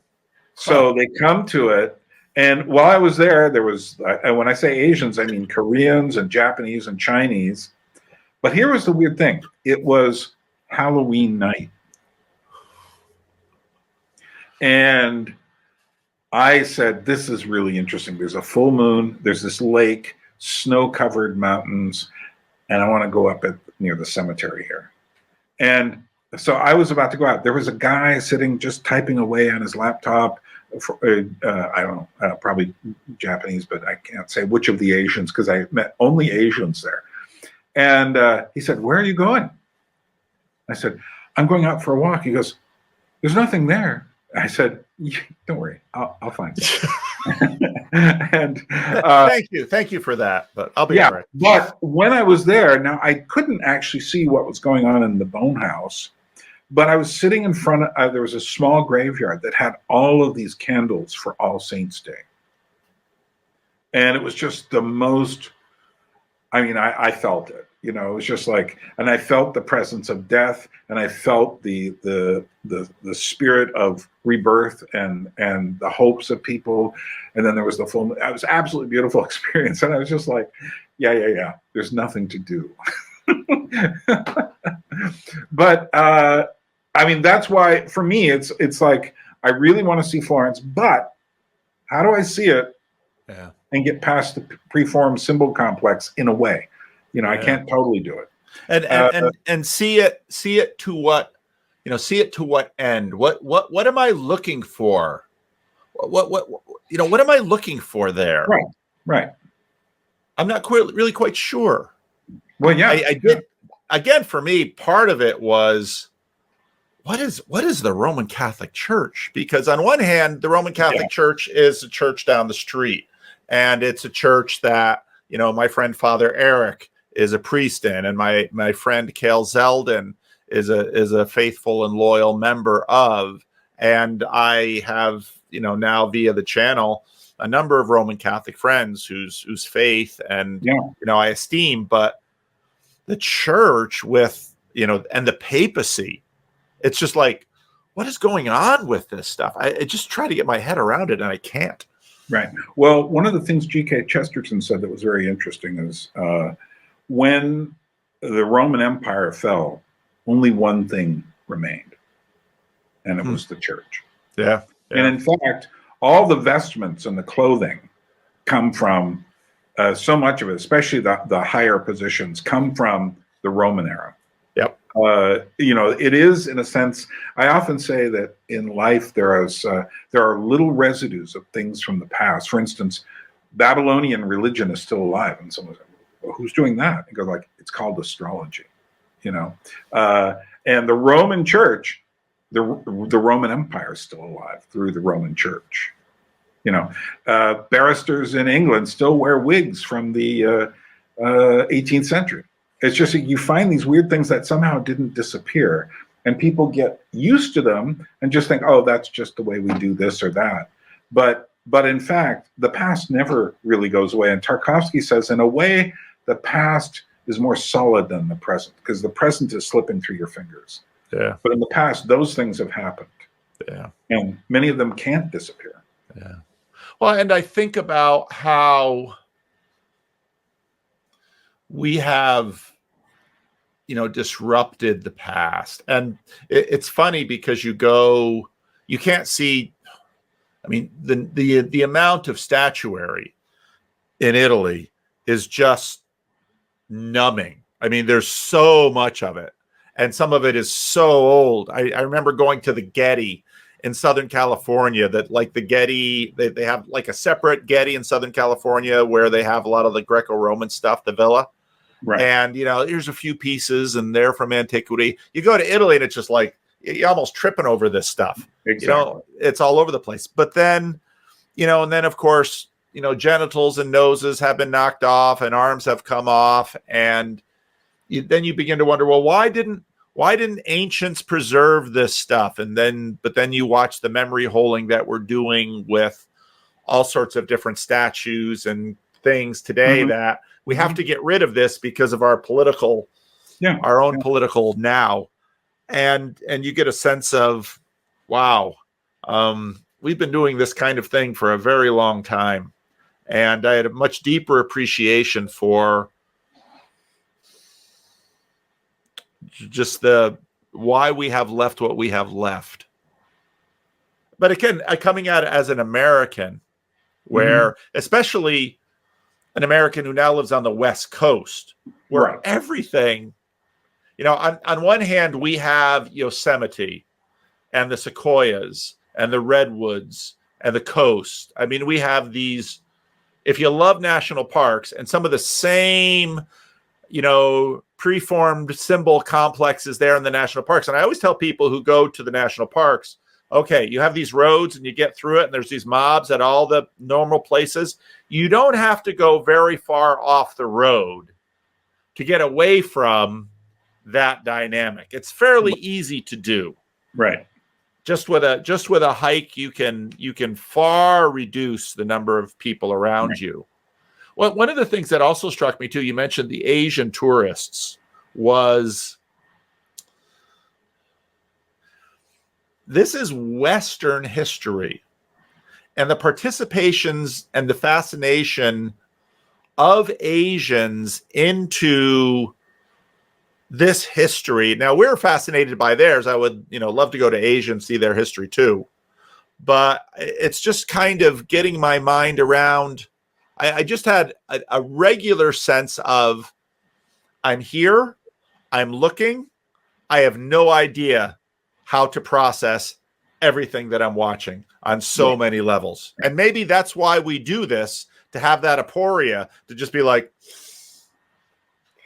So they come to it. And while I was there, there was, when I say Asians, I mean Koreans and Japanese and Chinese. But here was the weird thing. It was Halloween night. And I said, this is really interesting. There's a full moon. There's this lake, snow-covered mountains, and I want to go up near the cemetery here. And so I was about to go out. There was a guy sitting just typing away on his laptop. I don't know, probably Japanese, but I can't say which of the Asians, because I met only Asians there. And he said, "Where are you going?" I said, "I'm going out for a walk." He goes, "There's nothing there." I said, "Don't worry, I'll find it." And thank you for that. But I'll be all right. But when I was there, now I couldn't actually see what was going on in the bone house. But I was sitting in front of, there was a small graveyard that had all of these candles for All Saints Day. And it was just the most, I felt it. You know, it was just like, and I felt the presence of death, and I felt the spirit of rebirth and the hopes of people. And then there was the full. It was absolutely beautiful experience, and I was just like, yeah. There's nothing to do. But I mean, that's why for me, it's like I really want to see Florence, but how do I see it and get past the preformed symbol complex in a way? You know, I can't totally do it. And see it to what, you know, see it to what end? What am I looking for? What you know, what am I looking for there? Right. I'm not quite sure. Well, yeah. I did. Again, for me, part of it was what is the Roman Catholic Church? Because on one hand, the Roman Catholic Church is a church down the street, and it's a church that, you know, my friend Father Eric is a priest in, and my friend Cale Zeldin is a faithful and loyal member of, and I have, you know, now via the channel a number of Roman Catholic friends whose faith and you know I esteem, but the church with, you know, and the papacy, it's just like, what is going on with this stuff? I just try to get my head around it, and I can't. Right. Well, one of the things G.K. Chesterton said that was very interesting is when the Roman Empire fell, only one thing remained, and it was the church. Yeah. And in fact, all the vestments and the clothing come from, so much of it, especially the higher positions, come from the Roman era. Yep. You know, it is, in a sense, I often say that in life there are little residues of things from the past. For instance, Babylonian religion is still alive, and someone says, well, who's doing that? And go like, it's called astrology, you know. And the Roman Church, the Roman Empire is still alive through the Roman Church. You know, barristers in England still wear wigs from the 18th century. It's just you find these weird things that somehow didn't disappear, and people get used to them and just think, oh, that's just the way we do this or that. But in fact, the past never really goes away. And Tarkovsky says, in a way, the past is more solid than the present, because the present is slipping through your fingers. Yeah. But in the past, those things have happened. Yeah. And many of them can't disappear. Yeah. Well, and I think about how we have, you know, disrupted the past. And it's funny because you can't see, I mean, the amount of statuary in Italy is just numbing. I mean, there's so much of it, and some of it is so old. I remember going to the Getty in Southern California, that like the Getty, they have like a separate Getty in Southern California where they have a lot of the Greco-Roman stuff, the villa. Right. And, you know, here's a few pieces and they're from antiquity. You go to Italy and it's just like, you're almost tripping over this stuff. Exactly. You know, it's all over the place. But then, you know, and then of course, you know, genitals and noses have been knocked off and arms have come off. And then you begin to wonder, well, why didn't ancients preserve this stuff? But then you watch the memory holding that we're doing with all sorts of different statues and things today that we have to get rid of this because of our political, our own political now. And you get a sense of, wow, we've been doing this kind of thing for a very long time. And I had a much deeper appreciation for just why we have left what we have left. But again, coming at it as an American, where especially an American who now lives on the West Coast, where everything, you know, on one hand, we have Yosemite and the sequoias and the redwoods and the coast. I mean, we have these, if you love national parks, and some of the same, you know, preformed symbol complexes there in the national parks. And I always tell people who go to the national parks, okay, you have these roads and you get through it and there's these mobs at all the normal places. You don't have to go very far off the road to get away from that dynamic. It's fairly easy to do. Right. Just with a hike, you can far reduce the number of people around you. Well, one of the things that also struck me too, you mentioned the Asian tourists, was this is Western history, and the participations and the fascination of Asians into this history. Now, we're fascinated by theirs. I would, love to go to Asia and see their history too. But it's just kind of getting my mind around. I just had a regular sense of, I'm here, I'm looking, I have no idea how to process everything that I'm watching on so many levels. And maybe that's why we do this, to have that aporia, to just be like,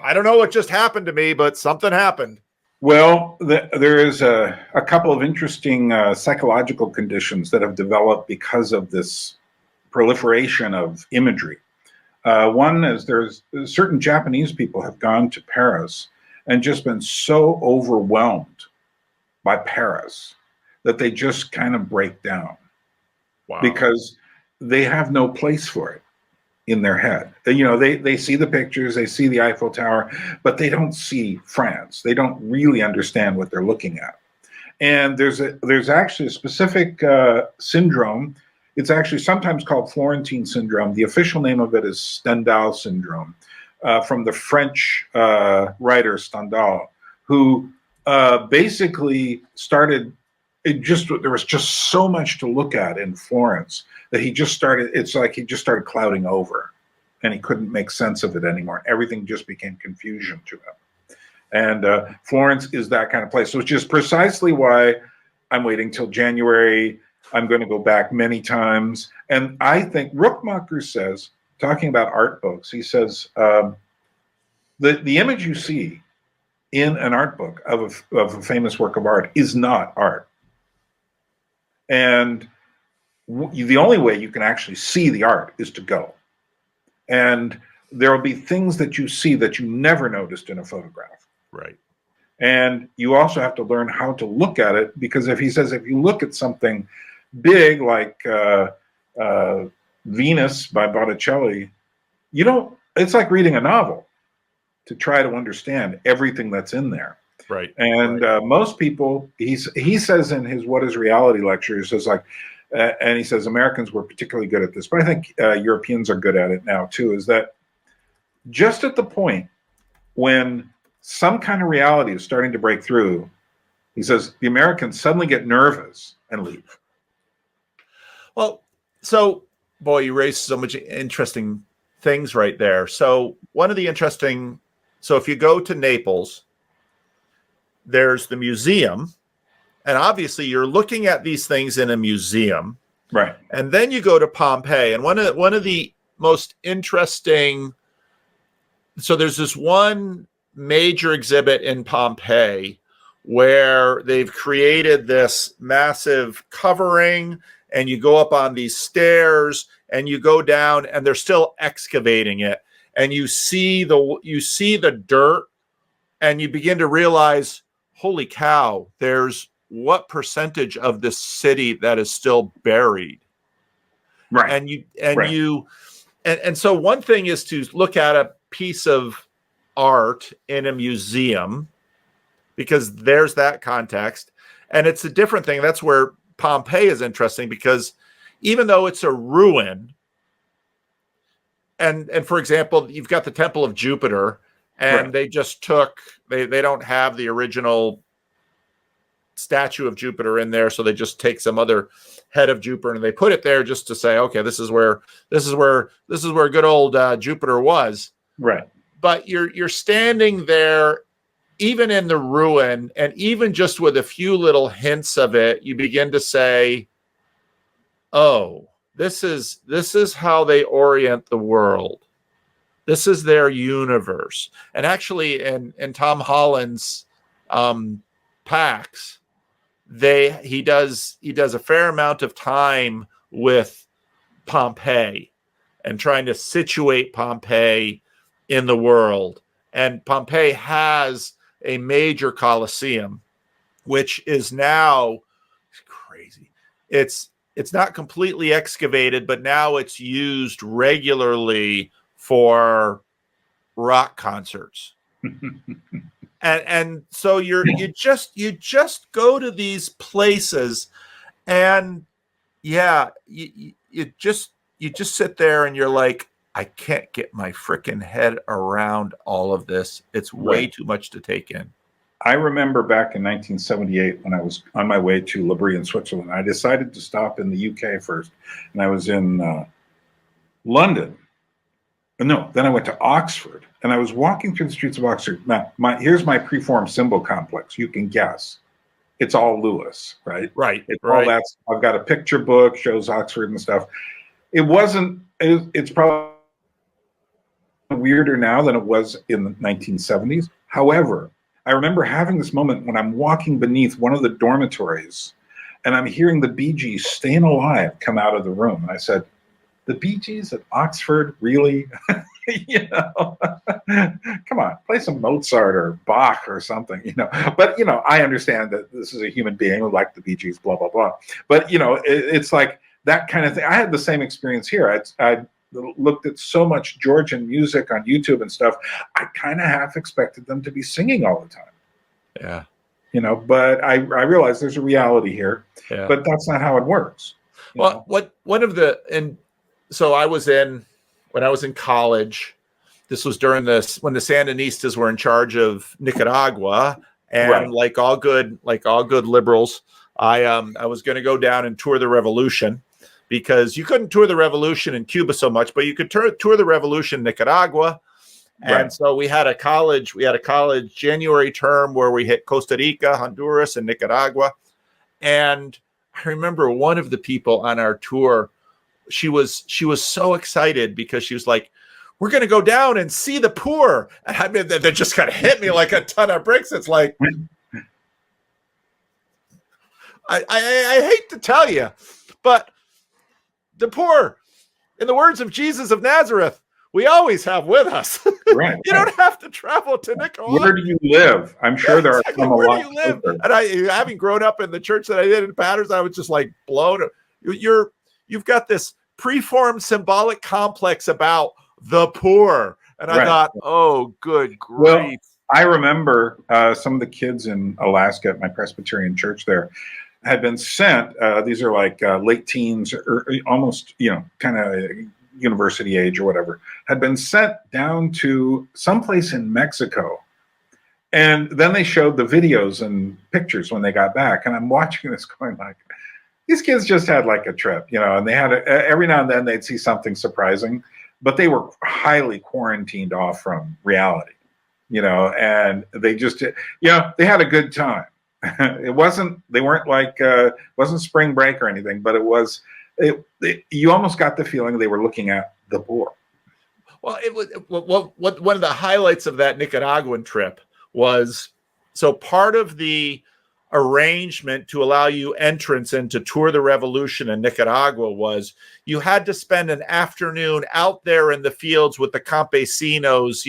I don't know what just happened to me, but something happened. Well, there is a couple of interesting psychological conditions that have developed because of this proliferation of imagery. One is there's certain Japanese people have gone to Paris and just been so overwhelmed by Paris that they just kind of break down. Wow. Because they have no place for it in their head. They see the pictures, they see the Eiffel Tower, but they don't see France. They don't really understand what they're looking at. And there's actually a specific syndrome. It's actually sometimes called Florentine syndrome. The official name of it is Stendhal syndrome, from the French writer Stendhal, who basically started. There was just so much to look at in Florence that it's like he just started clouding over, and he couldn't make sense of it anymore. Everything just became confusion to him. And Florence is that kind of place. So it's just precisely why I'm waiting till January. I'm going to go back many times. And I think Rookmacher says, talking about art books, he says, the image you see in an art book of a famous work of art is not art. And the only way you can actually see the art is to go. And there will be things that you see that you never noticed in a photograph. Right. And you also have to learn how to look at it, because if you look at something big like Venus by Botticelli, it's like reading a novel to try to understand everything that's in there. Right. And most people, he says in his What is Reality lecture, he says and he says Americans were particularly good at this, but I think Europeans are good at it now too, is that just at the point when some kind of reality is starting to break through, he says the Americans suddenly get nervous and leave. Well, so, boy, you raised so much interesting things right there. So if you go to Naples, there's the museum, and obviously you're looking at these things in a museum. Right. And then you go to Pompeii, and one of the most interesting, so there's this one major exhibit in Pompeii where they've created this massive covering, and you go up on these stairs and you go down, and they're still excavating it, and you see the dirt, and you begin to realize, holy cow, there's what percentage of this city that is still buried. Right. And so one thing is to look at a piece of art in a museum, because there's that context. And it's a different thing. That's where Pompeii is interesting, because even though it's a ruin, and for example, you've got the Temple of Jupiter, and right. they just they don't have the original statue of Jupiter in there, so they just take some other head of Jupiter and they put it there just to say, okay, this is where good old Jupiter was. Right. But you're standing there, even in the ruin, and even just with a few little hints of it, you begin to say, oh, this is how they orient the world. This is their universe. And actually, in Tom Holland's PAX, he does a fair amount of time with Pompeii and trying to situate Pompeii in the world. And Pompeii has a major Colosseum, which is now crazy. It's not completely excavated, but now it's used regularly for rock concerts. And so you just go to these places, and you just sit there and you're like, I can't get my freaking head around all of this. It's way too much to take in. I remember back in 1978 when I was on my way to L'Abri in Switzerland. I decided to stop in the UK first, and I was in London. No, then I went to Oxford, and I was walking through the streets of Oxford. Now, here's my preform symbol complex. You can guess. It's all Lewis, right? Right. It's all that. I've got a picture book, shows Oxford and stuff. It's probably weirder now than it was in the 1970s. However, I remember having this moment when I'm walking beneath one of the dormitories, and I'm hearing the Bee Gees, Staying Alive, come out of the room. And I said, the Bee Gees at Oxford, really? Come on, play some Mozart or Bach or something, But, I understand that this is a human being who liked the Bee Gees, blah, blah, blah. But, it's like that kind of thing. I had the same experience here. I looked at so much Georgian music on YouTube and stuff. I kind of half expected them to be singing all the time. Yeah. But I realized there's a reality here. Yeah. But that's not how it works. Well, so when I was in college, this was when the Sandinistas were in charge of Nicaragua, and like all good liberals, I was going to go down and tour the revolution, because you couldn't tour the revolution in Cuba so much, but you could tour the revolution in Nicaragua. And so we had a college January term where we hit Costa Rica, Honduras, and Nicaragua. And I remember one of the people on our tour, she was so excited because she was like, we're going to go down and see the poor. And I mean, that just kind of hit me like a ton of bricks. It's like, I hate to tell you, but the poor, in the words of Jesus of Nazareth, we always have with us. Right. You don't have to travel to Nicaragua. Where do you live? I'm sure there are some a lot. Where do you live? And having grown up in the church that I did in Patterson, I was just like blown. You've got this preformed symbolic complex about the poor. And I thought, oh, good grief. Well, I remember some of the kids in Alaska at my Presbyterian church there had been sent. These are like late teens or almost, kind of university age or whatever, had been sent down to someplace in Mexico. And then they showed the videos and pictures when they got back. And I'm watching this going like, these kids just had like a trip, and they had every now and then they'd see something surprising, but they were highly quarantined off from reality, and they just, they had a good time. They weren't like, wasn't spring break or anything, but you almost got the feeling they were looking at the poor. Well, one of the highlights of that Nicaraguan trip was, so part of the arrangement to allow you entrance and to tour the revolution in Nicaragua was you had to spend an afternoon out there in the fields with the campesinos,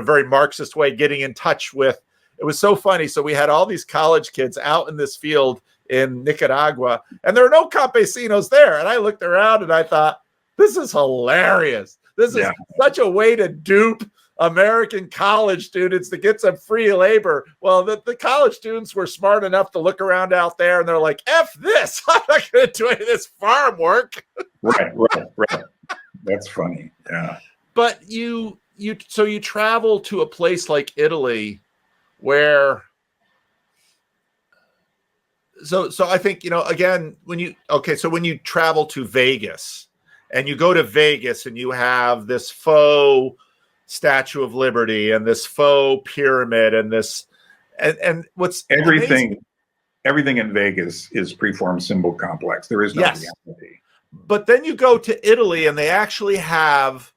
very Marxist way, getting in touch with. It was so funny. So we had all these college kids out in this field in Nicaragua, and there are no campesinos there. And I looked around and I thought, this is hilarious. This is such a way to dupe American college students to get some free labor. Well, the college students were smart enough to look around out there, and they're like, F this. I'm not going to do any of this farm work. Right. That's funny. Yeah. But you travel to a place like Italy where, so I think, again, when you travel to Vegas and you go to Vegas and you have this faux Statue of Liberty and this faux pyramid and this, and what's everything in Vegas is preformed symbol complex. There is no reality. But then you go to Italy and they actually have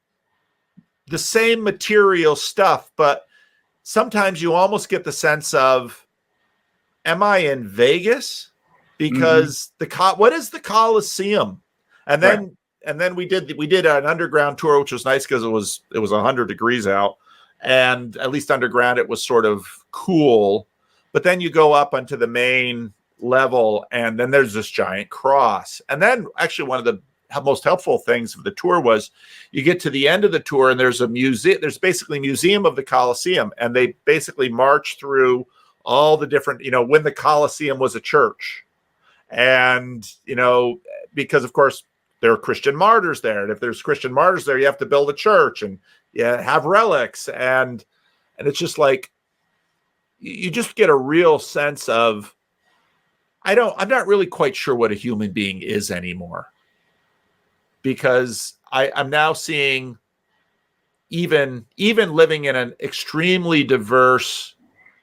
the same material stuff, but sometimes you almost get the sense of, am I in Vegas? Because what is the Coliseum? And then we did an underground tour, which was nice because it was 100 degrees out, and at least underground it was sort of cool. But then you go up onto the main level, and then there's this giant cross. And then actually one of the most helpful things of the tour was you get to the end of the tour and there's a museum. There's basically a museum of the Colosseum, and they basically march through all the different, when the Colosseum was a church. And, because of course there are Christian martyrs there. And if there's Christian martyrs there, you have to build a church and have relics. And it's just like, you just get a real sense of, I'm not really quite sure what a human being is anymore, because I'm now seeing even living in an extremely diverse,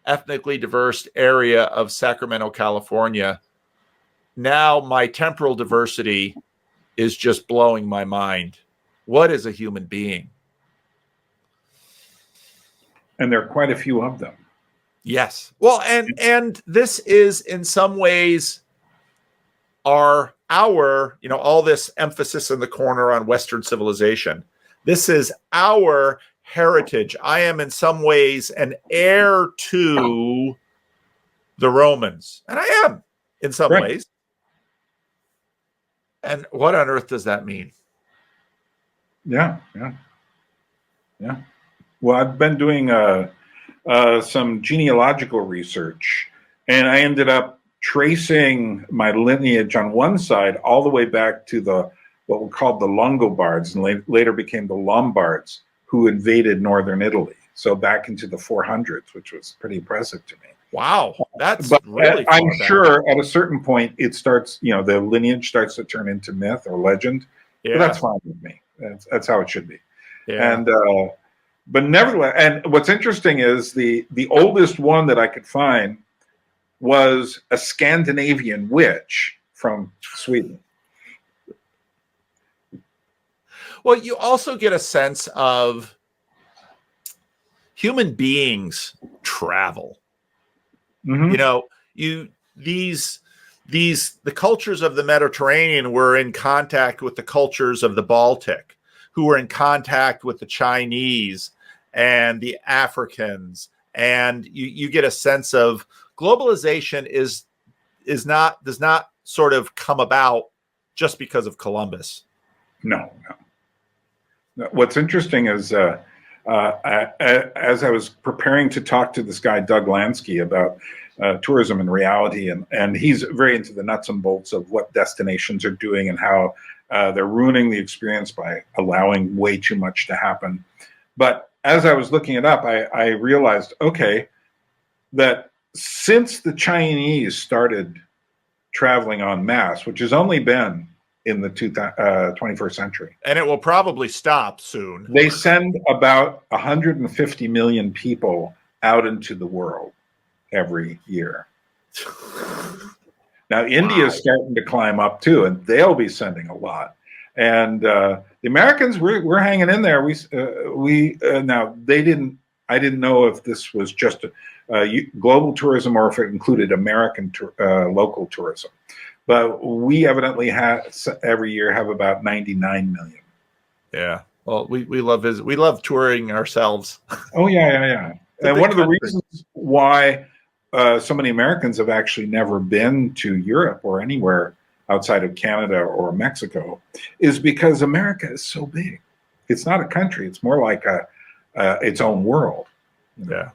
ethnically diverse area of Sacramento, California. Now my temporal diversity is just blowing my mind. What is a human being? And there are quite a few of them. Yes. Well, and this is in some ways our all this emphasis in the corner on Western civilization. This is our heritage. I am in some ways an heir to the Romans, and I am in some ways. And what on earth does that mean? Yeah. Well, I've been doing some genealogical research, and I ended up tracing my lineage on one side all the way back to what were called the Longobards, and later became the Lombards, who invaded northern Italy. So back into the 400s, which was pretty impressive to me. Wow, that's but really I'm far sure at a certain point it starts, the lineage starts to turn into myth or legend. Yeah. But that's fine with me. That's how it should be. Yeah. And but nevertheless, and what's interesting is the oldest one that I could find was a Scandinavian witch from Sweden. Well, you also get a sense of human beings travel. Mm-hmm. The cultures of the Mediterranean were in contact with the cultures of the Baltic, who were in contact with the Chinese and the Africans. And you get a sense of globalization does not sort of come about just because of Columbus. No. What's interesting is as I was preparing to talk to this guy, Doug Lansky, about tourism and reality, and he's very into the nuts and bolts of what destinations are doing and how they're ruining the experience by allowing way too much to happen. But as I was looking it up, I realized, that since the Chinese started traveling en masse, which has only been in the 21st century. And it will probably stop soon. They send about 150 million people out into the world every year. Now, India's starting to climb up too, and they'll be sending a lot. And the Americans, we're hanging in there. Now they didn't. I didn't know if this was just global tourism or if it included American local tourism. But we evidently every year have about 99 million. Yeah. Well, we love we love touring ourselves. Oh yeah. And one of the reasons why so many Americans have actually never been to Europe or anywhere outside of Canada or Mexico is because America is so big. It's not a country. It's more like its own world. Yeah.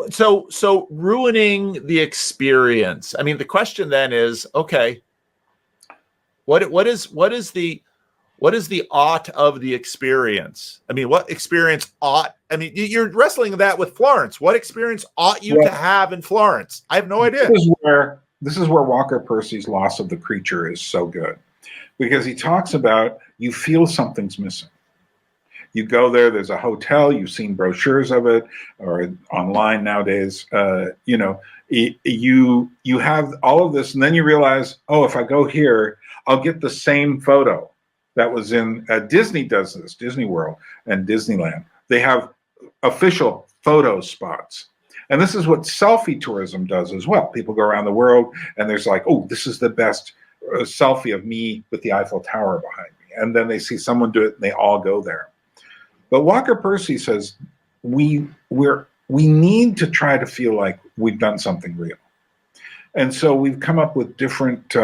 So ruining the experience. I mean, the question then is, okay, what is the ought of the experience? I mean, what experience ought? I mean, you're wrestling that with Florence. What experience ought you to have in Florence? I have no idea. This is where Walker Percy's Loss of the Creature is so good, because he talks about you feel something's missing. You go there, there's a hotel, you've seen brochures of it, or online nowadays, you have all of this, and then you realize, if I go here, I'll get the same photo that was in Disney does this, Disney World and Disneyland. They have official photo spots. And this is what selfie tourism does as well. People go around the world and there's like, this is the best selfie of me with the Eiffel Tower behind me. And then they see someone do it and they all go there. But Walker Percy says we need to try to feel like we've done something real. And so we've come up with different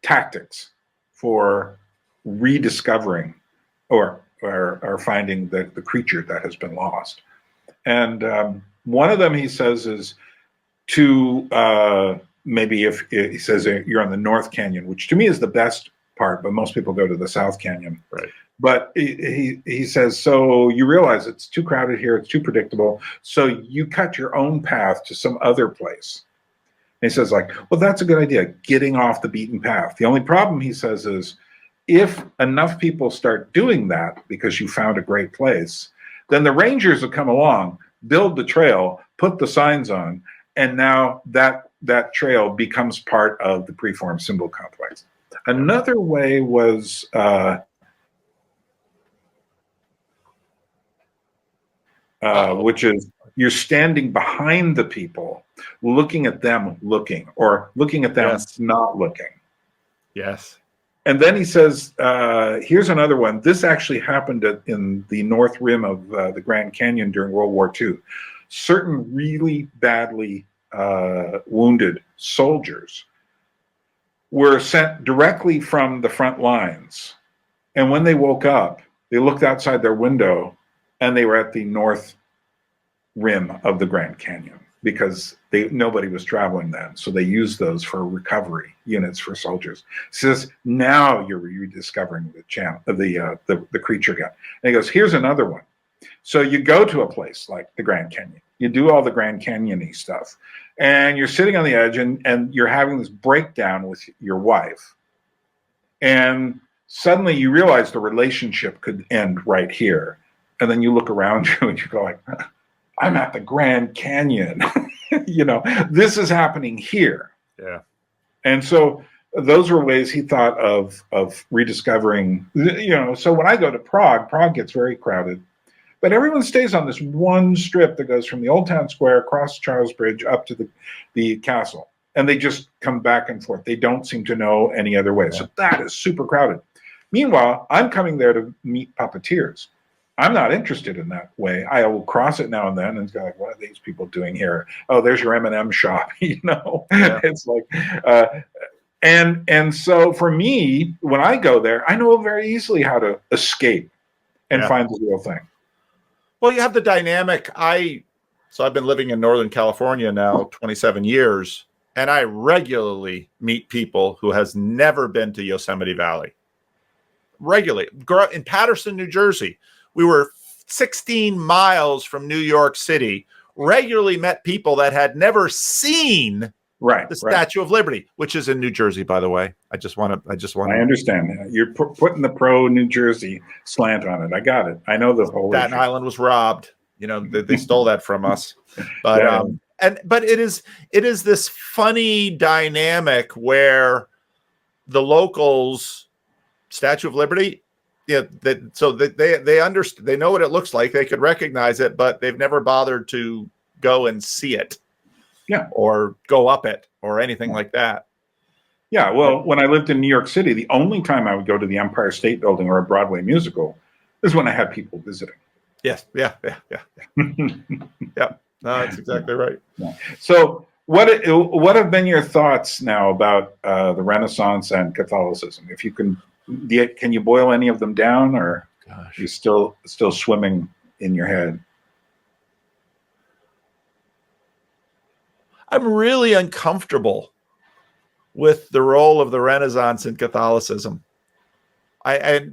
tactics for rediscovering or finding the creature that has been lost. And one of them, he says, is to maybe if he says you're on the North Canyon, which to me is the best part, but most people go to the South Canyon. Right. But he says, so you realize it's too crowded here, it's too predictable, so you cut your own path to some other place. And he says, like, well, that's a good idea, getting off the beaten path. The only problem, he says, is if enough people start doing that because you found a great place, then the rangers will come along, build the trail, put the signs on, and now that trail becomes part of the preform symbol complex. Another way was which is you're standing behind the people, looking at them looking, or looking at them Yes. not looking. Yes. And then he says, here's another one. This actually happened in the north rim of the Grand Canyon during World War II. Certain really badly wounded soldiers were sent directly from the front lines. And when they woke up, they looked outside their window and they were at the north rim of the Grand Canyon because nobody was traveling then. So they used those for recovery units for soldiers. He says, now you're rediscovering the creature again. And he goes, here's another one. So you go to a place like the Grand Canyon, you do all the Grand Canyon-y stuff, and you're sitting on the edge and you're having this breakdown with your wife. And suddenly you realize the relationship could end right here. And then you look around you and you go like, I'm at the Grand Canyon. This is happening here. Yeah. And so those were ways he thought of rediscovering, so when I go to Prague gets very crowded, but everyone stays on this one strip that goes from the Old Town Square across Charles Bridge up to the castle. And they just come back and forth. They don't seem to know any other way. Yeah. So that is super crowded. Meanwhile, I'm coming there to meet puppeteers. I'm not interested in that way. I will cross it now and then and go like, what are these people doing here? Oh, there's your M&M shop, Yeah. It's like, and so for me, when I go there, I know very easily how to escape and find the real thing. Well, you have the dynamic. So I've been living in Northern California now 27 years, and I regularly meet people who has never been to Yosemite Valley. Regularly. In Patterson, New Jersey, we were 16 miles from New York City, regularly met people that had never seen the Statue of Liberty, which is in New Jersey, by the way. I understand. You're putting the pro New Jersey slant on it. I got it. I know the whole Staten Island was robbed. They stole that from us. But but it is this funny dynamic where the locals, Statue of Liberty, they understand, they know what it looks like, they could recognize it, but they've never bothered to go and see it, or go up it or anything like that. Yeah, well, when I lived in New York City, the only time I would go to the Empire State Building or a Broadway musical is when I had people visiting. Yes, yeah. Yeah, no, that's exactly right. Yeah. So what have been your thoughts now about the Renaissance and Catholicism? If you can you boil any of them down, or are you still swimming in your head? I'm really uncomfortable with the role of the Renaissance in Catholicism. I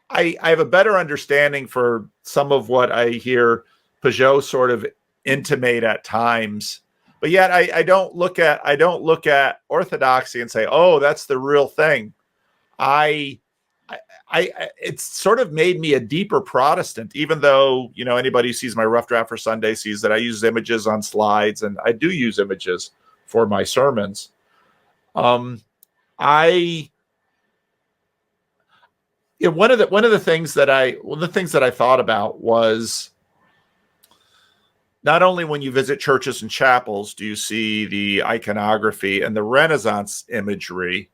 have a better understanding for some of what I hear Peugeot sort of intimate at times, but yet I don't look at orthodoxy and say, oh, that's the real thing. It's sort of made me a deeper Protestant, even though, anybody who sees my rough draft for Sunday sees that I use images on slides, and I do use images for my sermons. One of the things that I thought about was, not only when you visit churches and chapels do you see the iconography and the Renaissance imagery,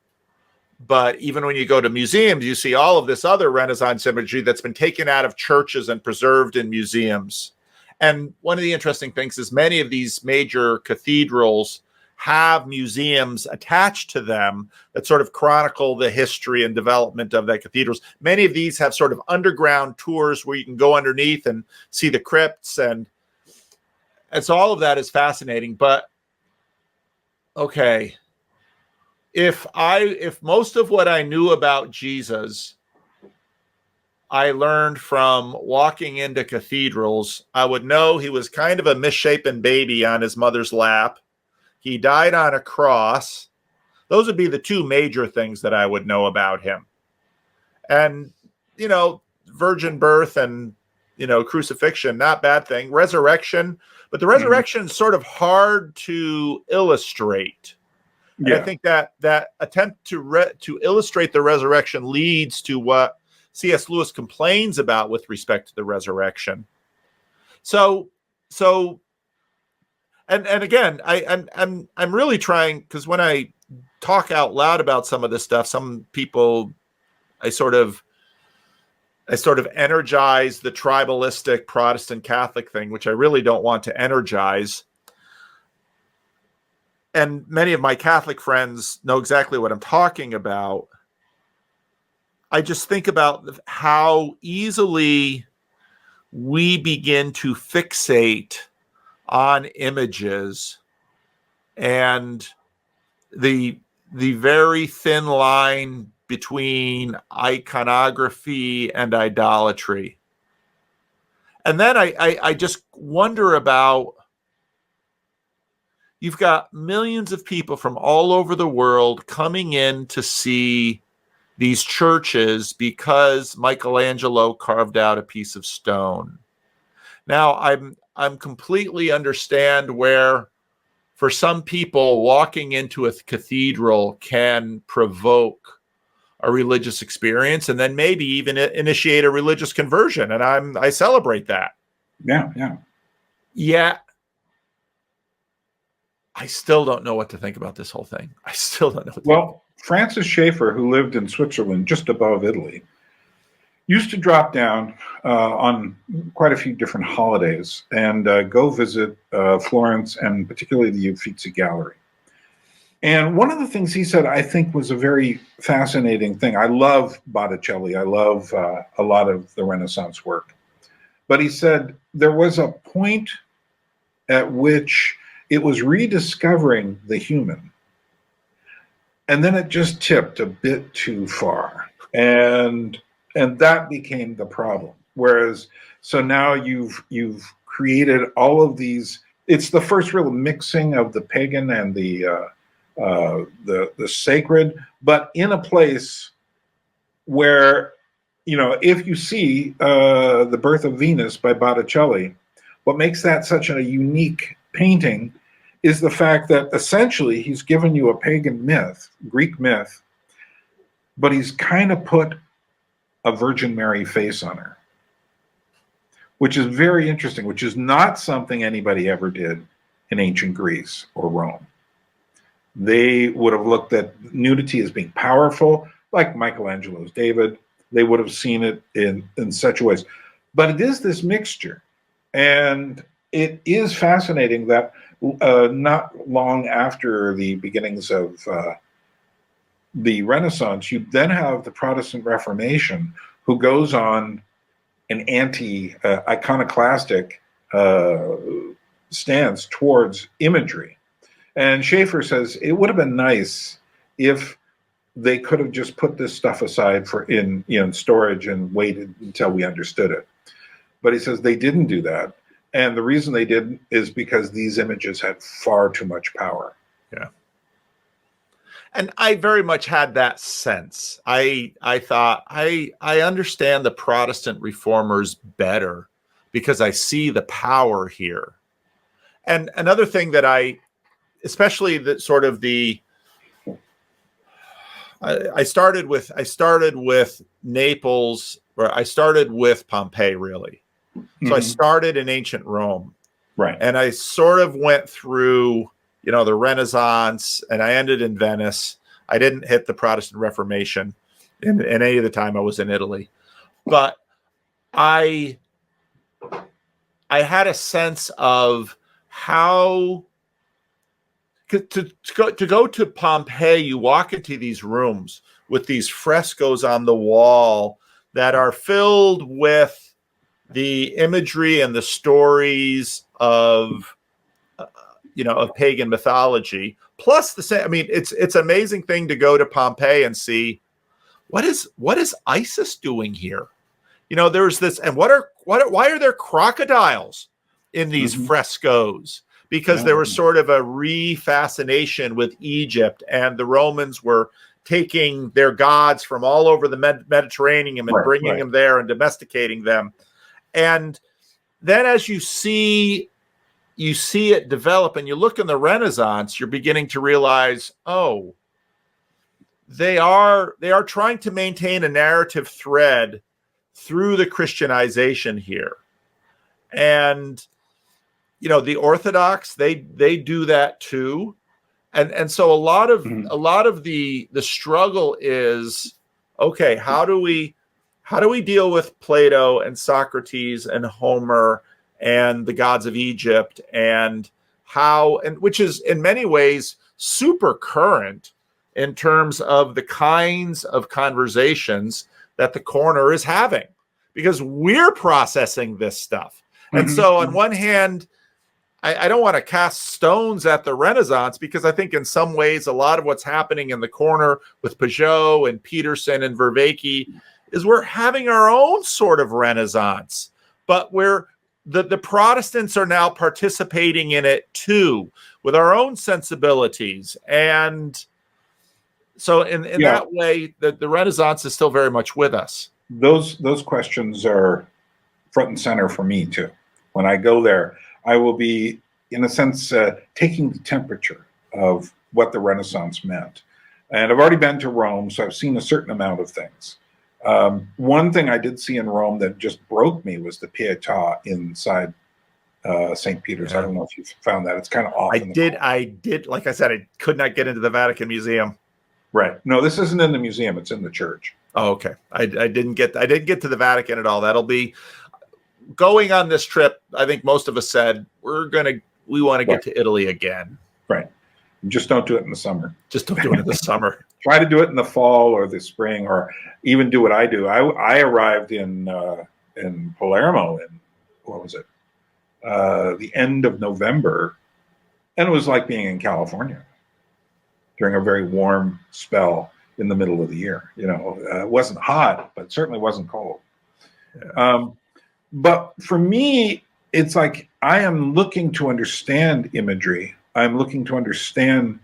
but even when you go to museums, you see all of this other Renaissance imagery that's been taken out of churches and preserved in museums. And one of the interesting things is many of these major cathedrals have museums attached to them that sort of chronicle the history and development of that cathedrals. Many of these have sort of underground tours where you can go underneath and see the crypts, and so all of that is fascinating. But okay, if most of what I knew about Jesus I learned from walking into cathedrals, I would know he was kind of a misshapen baby on his mother's lap. He died on a cross. Those would be the two major things that I would know about him. And, virgin birth and, crucifixion, not bad thing. Resurrection, but the resurrection is sort of hard to illustrate. Yeah. And I think that attempt to illustrate the resurrection leads to what C.S. Lewis complains about with respect to the resurrection. So, and again, I'm really trying, because when I talk out loud about some of this stuff, some people, I sort of energize the tribalistic Protestant Catholic thing, which I really don't want to energize. And many of my Catholic friends know exactly what I'm talking about. I just think about how easily we begin to fixate on images and the very thin line between iconography and idolatry. And then I just wonder about, you've got millions of people from all over the world coming in to see these churches because Michelangelo carved out a piece of stone. Now, I'm completely understand where, for some people, walking into a cathedral can provoke a religious experience and then maybe even initiate a religious conversion, and I celebrate that. Yeah. Yeah. I still don't know what to think about this whole thing. I still don't know. Well, Francis Schaeffer, who lived in Switzerland, just above Italy, used to drop down on quite a few different holidays and go visit Florence, and particularly the Uffizi Gallery. And one of the things he said, I think, was a very fascinating thing. I love Botticelli. I love a lot of the Renaissance work. But he said there was a point at which it was rediscovering the human. And then it just tipped a bit too far. And that became the problem. Whereas, so now you've created all of these, it's the first real mixing of the pagan and the sacred, but in a place where, if you see The Birth of Venus by Botticelli, what makes that such a unique painting is the fact that essentially he's given you a pagan myth, Greek myth, but he's kind of put a Virgin Mary face on her, which is very interesting, which is not something anybody ever did in ancient Greece or Rome. They would have looked at nudity as being powerful, like Michelangelo's David. They would have seen it in such ways. But it is this mixture. And it is fascinating that not long after the beginnings of the Renaissance, you then have the Protestant Reformation, who goes on an anti-iconoclastic stance towards imagery. And Schaeffer says it would have been nice if they could have just put this stuff aside in storage and waited until we understood it. But he says they didn't do that. And the reason they didn't is because these images had far too much power. Yeah. And I very much had that sense. I thought, I understand the Protestant reformers better because I see the power here. And another thing that especially that sort of I started with Naples, or I started with Pompeii, really. So I started in ancient Rome. Right. And I sort of went through, the Renaissance, and I ended in Venice. I didn't hit the Protestant Reformation in any of the time I was in Italy. But I had a sense of how, to go to Pompeii, you walk into these rooms with these frescoes on the wall that are filled with the imagery and the stories of of pagan mythology. Plus the same. I mean, it's an amazing thing to go to Pompeii and see what is ISIS doing here. There's this, and why are there crocodiles in these frescoes? Because there was sort of a re-fascination with Egypt, and the Romans were taking their gods from all over the Mediterranean and bringing them there and domesticating them. And then as you see it develop, and you look in the Renaissance, you're beginning to realize, oh, they are trying to maintain a narrative thread through the Christianization here. And the Orthodox, they do that too. And so a lot of the struggle is, okay, how do we deal with Plato and Socrates and Homer and the gods of Egypt, and which is in many ways super current in terms of the kinds of conversations that the corner is having, because we're processing this stuff. And so on one hand, I don't want to cast stones at the Renaissance, because I think in some ways a lot of what's happening in the corner with Peugeot and Peterson and Vervaeke is we're having our own sort of Renaissance, but the Protestants are now participating in it too, with our own sensibilities. And so in that way, the Renaissance is still very much with us. Those questions are front and center for me too. When I go there, I will be, in a sense, taking the temperature of what the Renaissance meant. And I've already been to Rome, so I've seen a certain amount of things. One thing I did see in Rome that just broke me was the Pietà inside St. Peter's. I don't know if you found that. It's kind of off. I did. Like I said, I could not get into the Vatican Museum. Right. No, this isn't in the museum. It's in the church. Oh, okay. I didn't get to the Vatican at all. That'll be going on this trip. I think most of us said we want to get to Italy again. Right. Just don't do it in the summer. Just don't do it in the summer. Try to do it in the fall or the spring, or even do what I do. I arrived in Palermo in, what was it? The end of November, and it was like being in California during a very warm spell in the middle of the year. It wasn't hot, but it certainly wasn't cold. Yeah. But for me, it's like I am looking to understand imagery. I'm looking to understand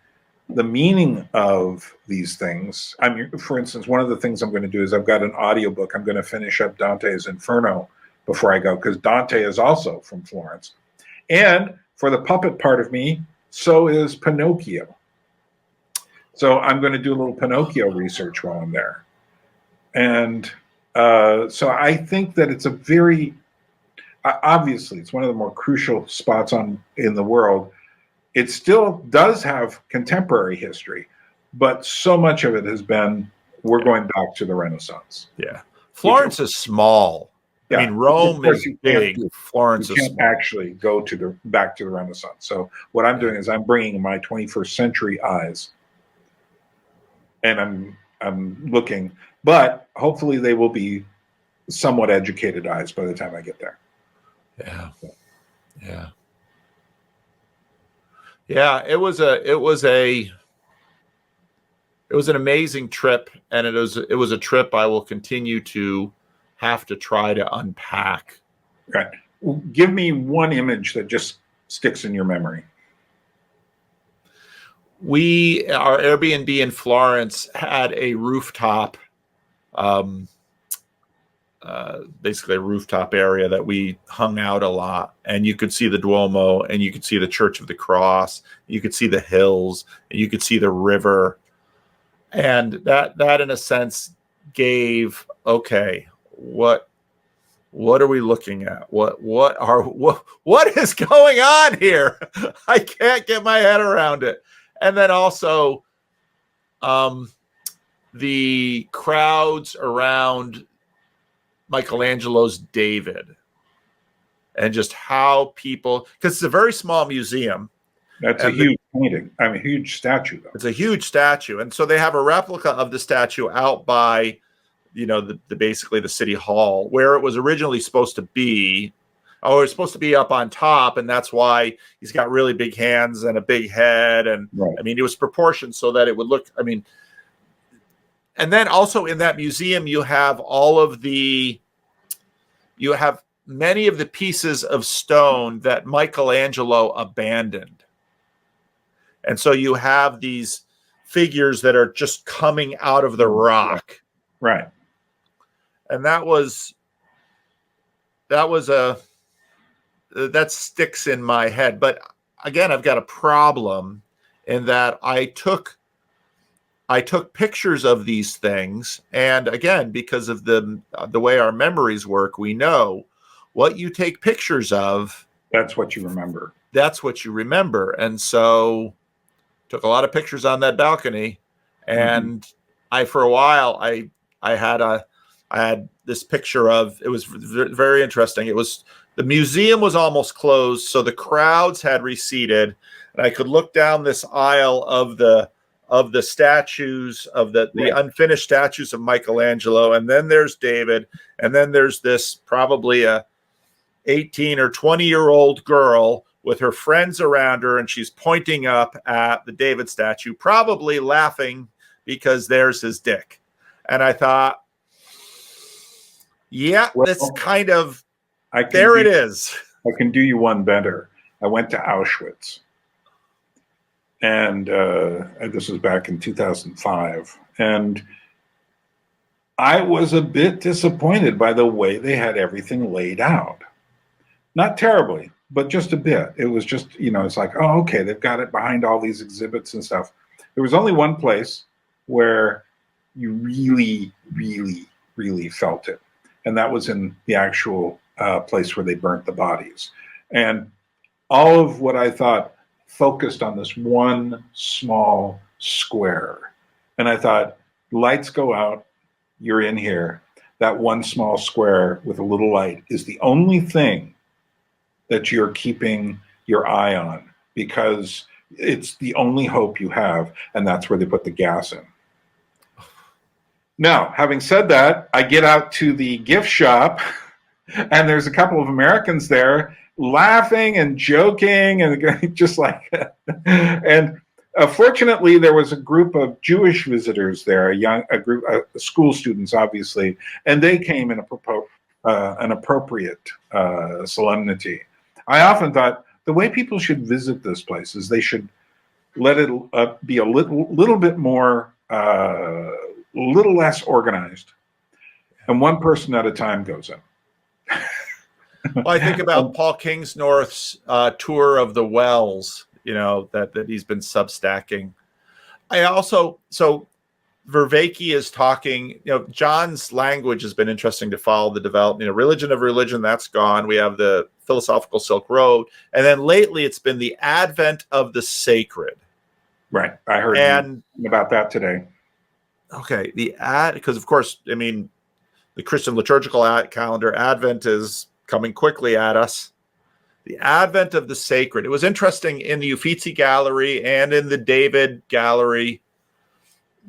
the meaning of these things. For instance, one of the things I'm going to do is I've got an audiobook. I'm going to finish up Dante's Inferno before I go, because Dante is also from Florence. And for the puppet part of me, so is Pinocchio. So I'm going to do a little Pinocchio research while I'm there. And so I think that it's a very, obviously, it's one of the more crucial spots in the world. It still does have contemporary history, but so much of it has been, we're going back to the Renaissance. Yeah. Florence is small. Yeah. I mean, Rome is big. Florence is small. Actually go back to the Renaissance. So what I'm doing is I'm bringing my 21st century eyes, and I'm looking, but hopefully they will be somewhat educated eyes by the time I get there. Yeah. Yeah. Yeah, it was an amazing trip, and it was a trip I will continue to have to try to unpack. Right. Give me one image that just sticks in your memory. Our Airbnb in Florence had a rooftop, basically a rooftop area that we hung out a lot, and you could see the Duomo, and you could see the Church of the Cross, you could see the hills, and you could see the river. And that in a sense gave, okay, what are we looking at? What is going on here? I can't get my head around it. And then also the crowds around Michelangelo's David, and just how people, because it's a very small museum, That's a And huge painting. I mean, huge statue, though. it's a huge statue. And so they have a replica of the statue out by, the basically the city hall where it was originally supposed to be. Oh, it's supposed to be up on top, and that's why he's got really big hands and a big head. And Right. I mean, it was proportioned so that it would look, and then also in that museum, you have many of the pieces of stone that Michelangelo abandoned. And so you have these figures that are just coming out of the rock. Right. And that sticks in my head. But again, I've got a problem in that I took pictures of these things. And again, because of the way our memories work, we know what you take pictures of. That's what you remember. That's what you remember. And so took a lot of pictures on that balcony. And for a while, I had this picture of, it was very interesting. It was, the museum was almost closed, so the crowds had receded, and I could look down this aisle of the statues, of the unfinished statues of Michelangelo, and then there's David, and then there's this probably a 18 or 20-year-old girl with her friends around her, and she's pointing up at the David statue, probably laughing because there's his dick. And I thought, yeah, that's kind of, there it is. I can do you one better. I went to Auschwitz. And this was back in 2005. And I was a bit disappointed by the way they had everything laid out. Not terribly, but just a bit. It was just, it's like, oh, okay, they've got it behind all these exhibits and stuff. There was only one place where you really, really, really felt it. And that was in the actual place where they burnt the bodies. And all of what I thought focused on this one small square. And I thought, lights go out, you're in here. That one small square with a little light is the only thing that you're keeping your eye on, because it's the only hope you have. And that's where they put the gas in. Now, having said that, I get out to the gift shop and there's a couple of Americans there laughing and joking and just like, and fortunately there was a group of Jewish visitors there, a group of school students, obviously, and they came in an appropriate solemnity. I often thought the way people should visit this place is they should let it be a little bit more, little less organized, and one person at a time goes in. Well, I think about Paul Kingsnorth's tour of the wells, that he's been substacking. So Vervaeke is talking, John's language has been interesting to follow the development. Religion of religion, that's gone. We have the philosophical Silk Road. And then lately it's been the advent of the sacred. Right. I heard about that today. Okay. Because of course, the Christian liturgical calendar, Advent is coming quickly at us. The advent of the sacred. It was interesting in the Uffizi Gallery and in the David Gallery.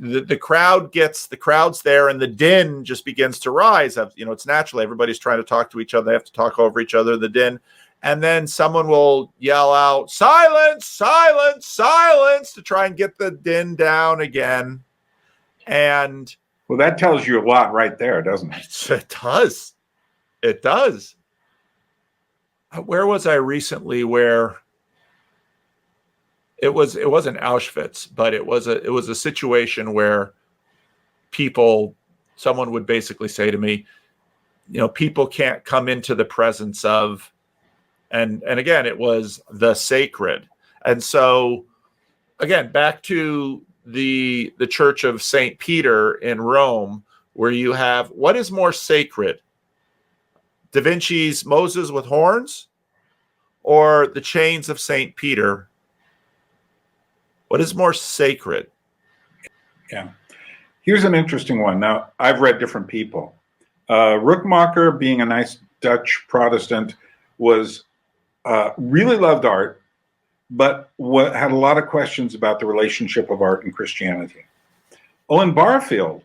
The crowd's there, and the din just begins to rise. It's natural. Everybody's trying to talk to each other. They have to talk over each other, the din. And then someone will yell out, "Silence, silence, silence," to try and get the din down again. And well, that tells you a lot right there, doesn't it? It does. It does. Where was I recently where it wasn't Auschwitz, but it was a situation where someone would basically say to me, people can't come into the presence of, and again, it was the sacred. And so again, back to the Church of St. Peter in Rome, where you have, what is more sacred? Da Vinci's Moses with horns, or the chains of St. Peter? What is more sacred? Yeah. Here's an interesting one. Now, I've read different people. Rookmacher, being a nice Dutch Protestant, was really loved art, but what had a lot of questions about the relationship of art and Christianity. Owen Barfield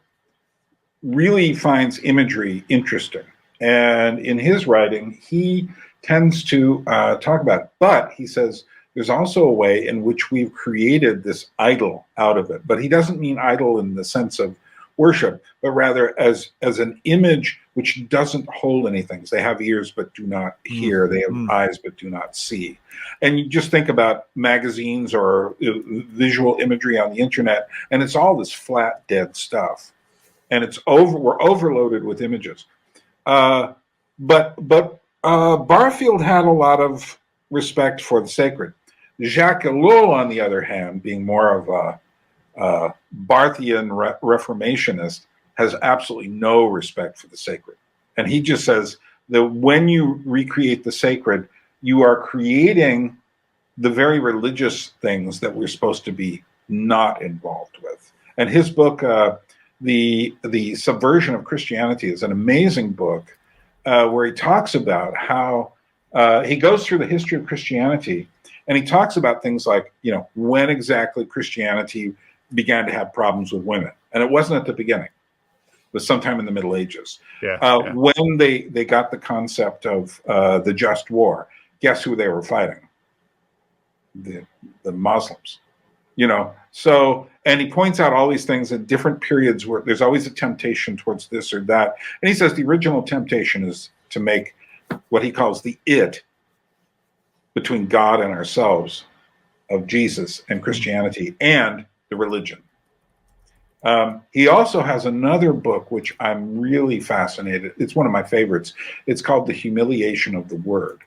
really finds imagery interesting. And in his writing, he tends to talk about it. But he says there's also a way in which we've created this idol out of it. But he doesn't mean idol in the sense of worship, but rather as an image which doesn't hold anything. They have ears but do not hear. They have eyes but do not see. And you just think about magazines or visual imagery on the internet, and it's all this flat, dead stuff. And we're overloaded with images. But Barfield had a lot of respect for the sacred. Jacques Ellul, on the other hand, being more of a Barthian reformationist, has absolutely no respect for the sacred. And he just says that when you recreate the sacred, you are creating the very religious things that we're supposed to be not involved with. And his book, The Subversion of Christianity, is an amazing book where he talks about how he goes through the history of Christianity, and he talks about things like, when exactly Christianity began to have problems with women. And it wasn't at the beginning. It was sometime in the Middle Ages. When they got the concept of the just war, guess who they were fighting? The Muslims. So, and he points out all these things at different periods where there's always a temptation towards this or that. And he says the original temptation is to make what he calls the it between God and ourselves of Jesus and Christianity and the religion. He also has another book, which I'm really fascinated. It's one of my favorites. It's called The Humiliation of the Word.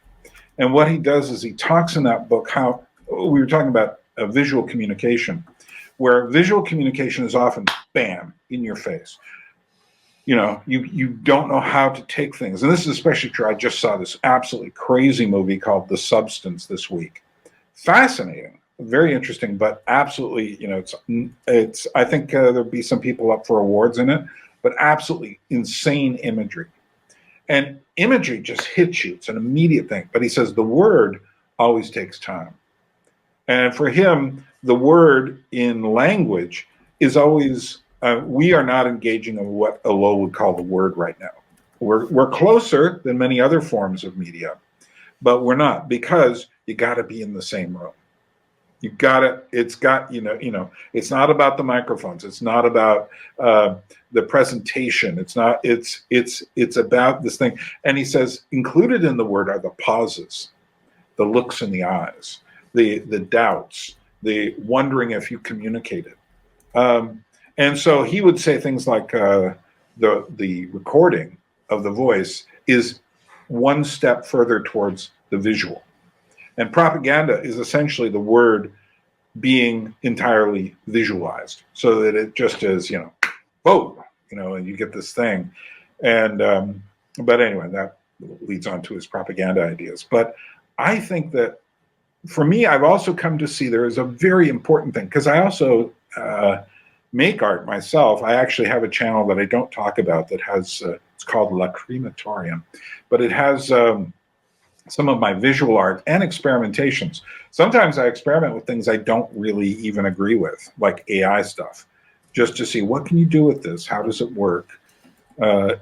And what he does is he talks in that book how we were talking about visual communication, where visual communication is often bam in your face. You don't know how to take things. And this is especially true. I just saw this absolutely crazy movie called The Substance this week. Fascinating, very interesting, but absolutely, it's I think there'll be some people up for awards in it, but absolutely insane imagery. And imagery just hits you. It's an immediate thing. But he says the word always takes time. And for him, the word in language is always, we are not engaging in what Ellul would call the word right now. We're closer than many other forms of media, but we're not, because you got to be in the same room. It's not about the microphones. It's not about the presentation. It's about this thing. And he says, included in the word are the pauses, the looks in the eyes, the doubts, the wondering if you communicated. And so he would say things like the recording of the voice is one step further towards the visual. And propaganda is essentially the word being entirely visualized, so that it just is, whoa, and you get this thing. And but anyway, that leads on to his propaganda ideas. But I think that for me, I've also come to see there is a very important thing, because I also make art myself. I actually have a channel that I don't talk about that has, it's called La Crematorium, but it has some of my visual art and experimentations. Sometimes I experiment with things I don't really even agree with, like AI stuff, just to see what can you do with this? How does it work?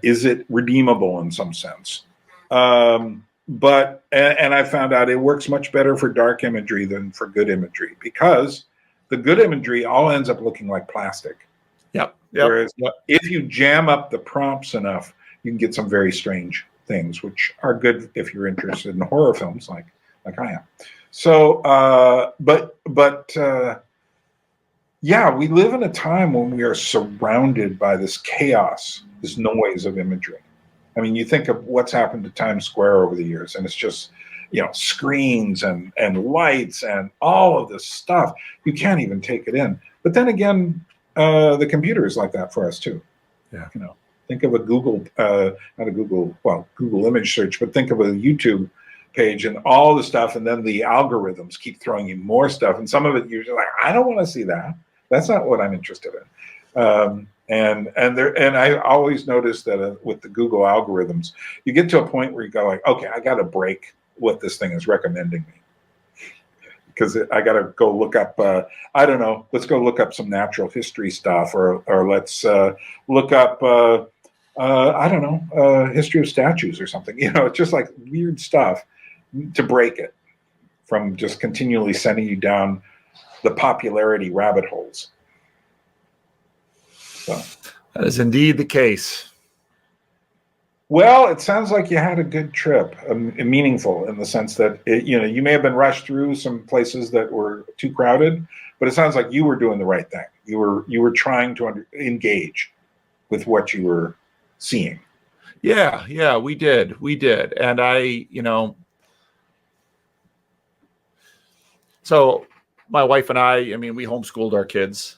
Is it redeemable in some sense? But I found out it works much better for dark imagery than for good imagery, because the good imagery all ends up looking like plastic. Yep. Whereas if you jam up the prompts enough, you can get some very strange things, which are good if you're interested in horror films, like I am. So, yeah, we live in a time when we are surrounded by this chaos, this noise of imagery. I mean, you think of what's happened to Times Square over the years, and it's just, screens and lights and all of this stuff. You can't even take it in. But then again, the computer is like that for us too. Yeah. Think of a Google image search, but think of a YouTube page and all the stuff, and then the algorithms keep throwing you more stuff, and some of it you're just like, I don't want to see that. That's not what I'm interested in. And I always notice that with the Google algorithms, you get to a point where you go like, okay, I got to break what this thing is recommending me. because I got to go look up. I don't know. Let's go look up some natural history stuff, or let's look up. I don't know, history of statues or something. It's just like weird stuff to break it from just continually sending you down the popularity rabbit holes. So. That is indeed the case. Well, it sounds like you had a good trip, meaningful in the sense that you may have been rushed through some places that were too crowded, but it sounds like you were doing the right thing. You were trying to engage with what you were seeing. Yeah, we did, and so my wife and I mean, we homeschooled our kids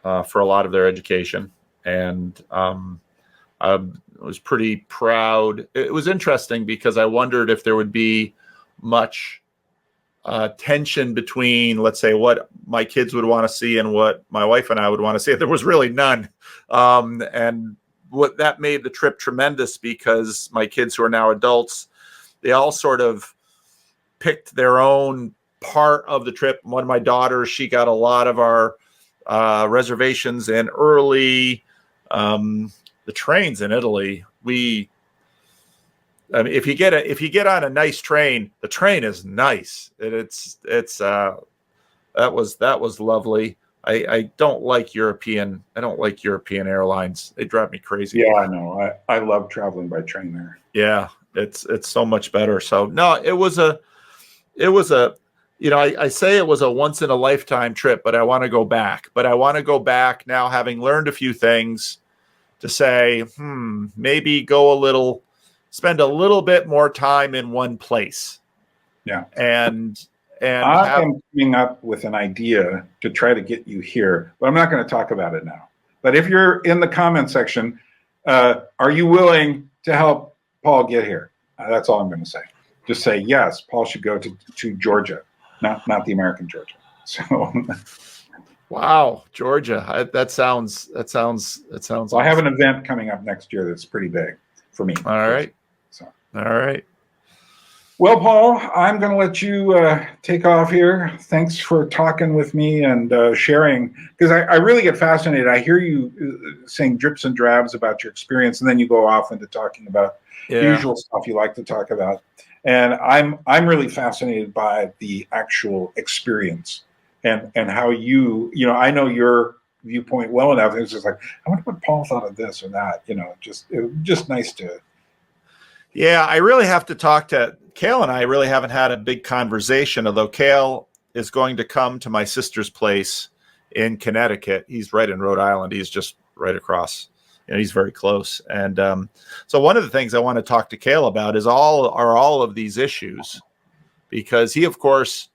for a lot of their education, and I was pretty proud. It was interesting because I wondered if there would be much tension between, let's say, what my kids would want to see and what my wife and I would want to see. There was really none. And what that made the trip tremendous, because my kids, who are now adults, they all sort of picked their own part of the trip. One of my daughters, she got a lot of our reservations in early. The trains in Italy, if you get on a nice train, the train is nice. That was lovely. I don't like European airlines. They drive me crazy. Yeah, I know. I love traveling by train there. Yeah, it's so much better. So no, it was a I say it was a once in a lifetime trip, but I want to go back. But I want to go back now, having learned a few things, to say, maybe spend a little bit more time in one place. Yeah. And I am coming up with an idea to try to get you here, but I'm not going to talk about it now. But if you're in the comment section, are you willing to help Paul get here? That's all I'm going to say. Just say, yes, Paul should go to Georgia, not the American Georgia. So. Wow, Georgia. That sounds awesome. I have an event coming up next year that's pretty big for me. All right. All right. Well, Paul, I'm going to let you take off here. Thanks for talking with me and sharing, because I really get fascinated. I hear you saying drips and drabs about your experience, and then you go off into talking about the usual stuff you like to talk about. And I'm really fascinated by the actual experience. And how I know your viewpoint well enough. It's just like, I wonder what Paul thought of this or that. It was just nice to. Yeah, I really have to talk to Cale, and I really haven't had a big conversation, although Cale is going to come to my sister's place in Connecticut. He's right in Rhode Island. He's just right across. He's very close. And so one of the things I want to talk to Cale about is all of these issues, because he, of course,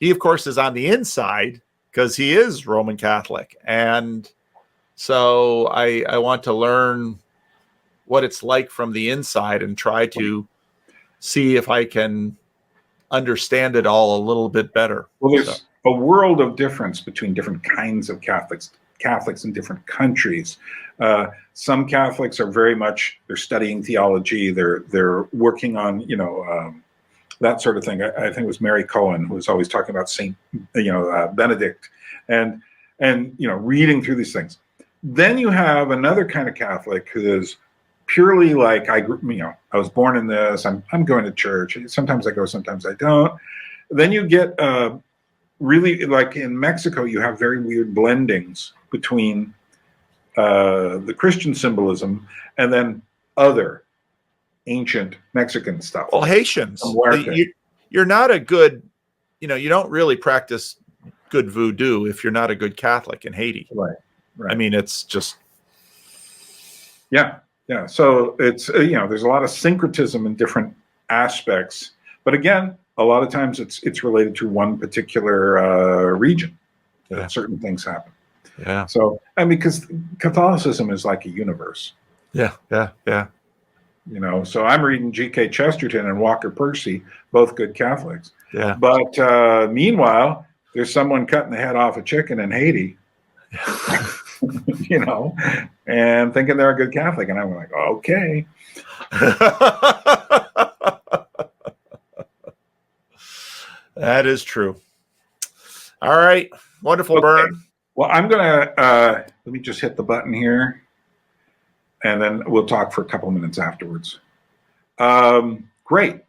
is on the inside because he is Roman Catholic. And so I want to learn what it's like from the inside and try to see if I can understand it all a little bit better. Well, there's a world of difference between different kinds of Catholics in different countries. Some Catholics are very much, they're studying theology. They're working on, that sort of thing. I think it was Mary Cohen who was always talking about Saint, Benedict, and reading through these things. Then you have another kind of Catholic who is purely like, I was born in this. I'm going to church. Sometimes I go, sometimes I don't. Then you get really, like in Mexico, you have very weird blendings between the Christian symbolism and then other ancient Mexican stuff. Well, Haitians, you're not a good, you don't really practice good voodoo if you're not a good Catholic in Haiti. Right. I mean, it's just. Yeah. So it's, there's a lot of syncretism in different aspects, but again, a lot of times it's related to one particular region that certain things happen. Yeah. So, because Catholicism is like a universe. Yeah. So I'm reading G.K. Chesterton and Walker Percy, both good Catholics. Yeah. But meanwhile, there's someone cutting the head off a chicken in Haiti, and thinking they're a good Catholic. And I'm like, okay. That is true. All right. Wonderful, Okay. Byrne. Well, I'm gonna let me just hit the button here, and then we'll talk for a couple of minutes afterwards. Great.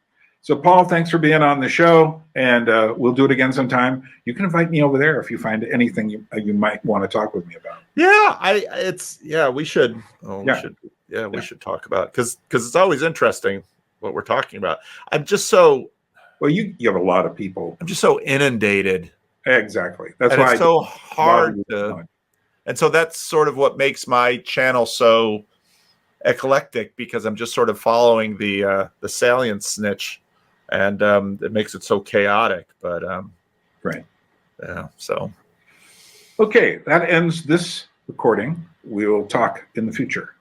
So, Paul, thanks for being on the show, and we'll do it again sometime. You can invite me over there if you find anything you might want to talk with me about. Yeah, we should. Oh, Yeah. we should talk about it because it's always interesting what we're talking about. I'm just so Well, you have a lot of people. I'm just so inundated. Exactly. That's And why it's so hard to. And so that's sort of what makes my channel so eclectic, because I'm just sort of following the salient snitch, and it makes it so chaotic. But Right. yeah. So okay, that ends this recording. We will talk in the future.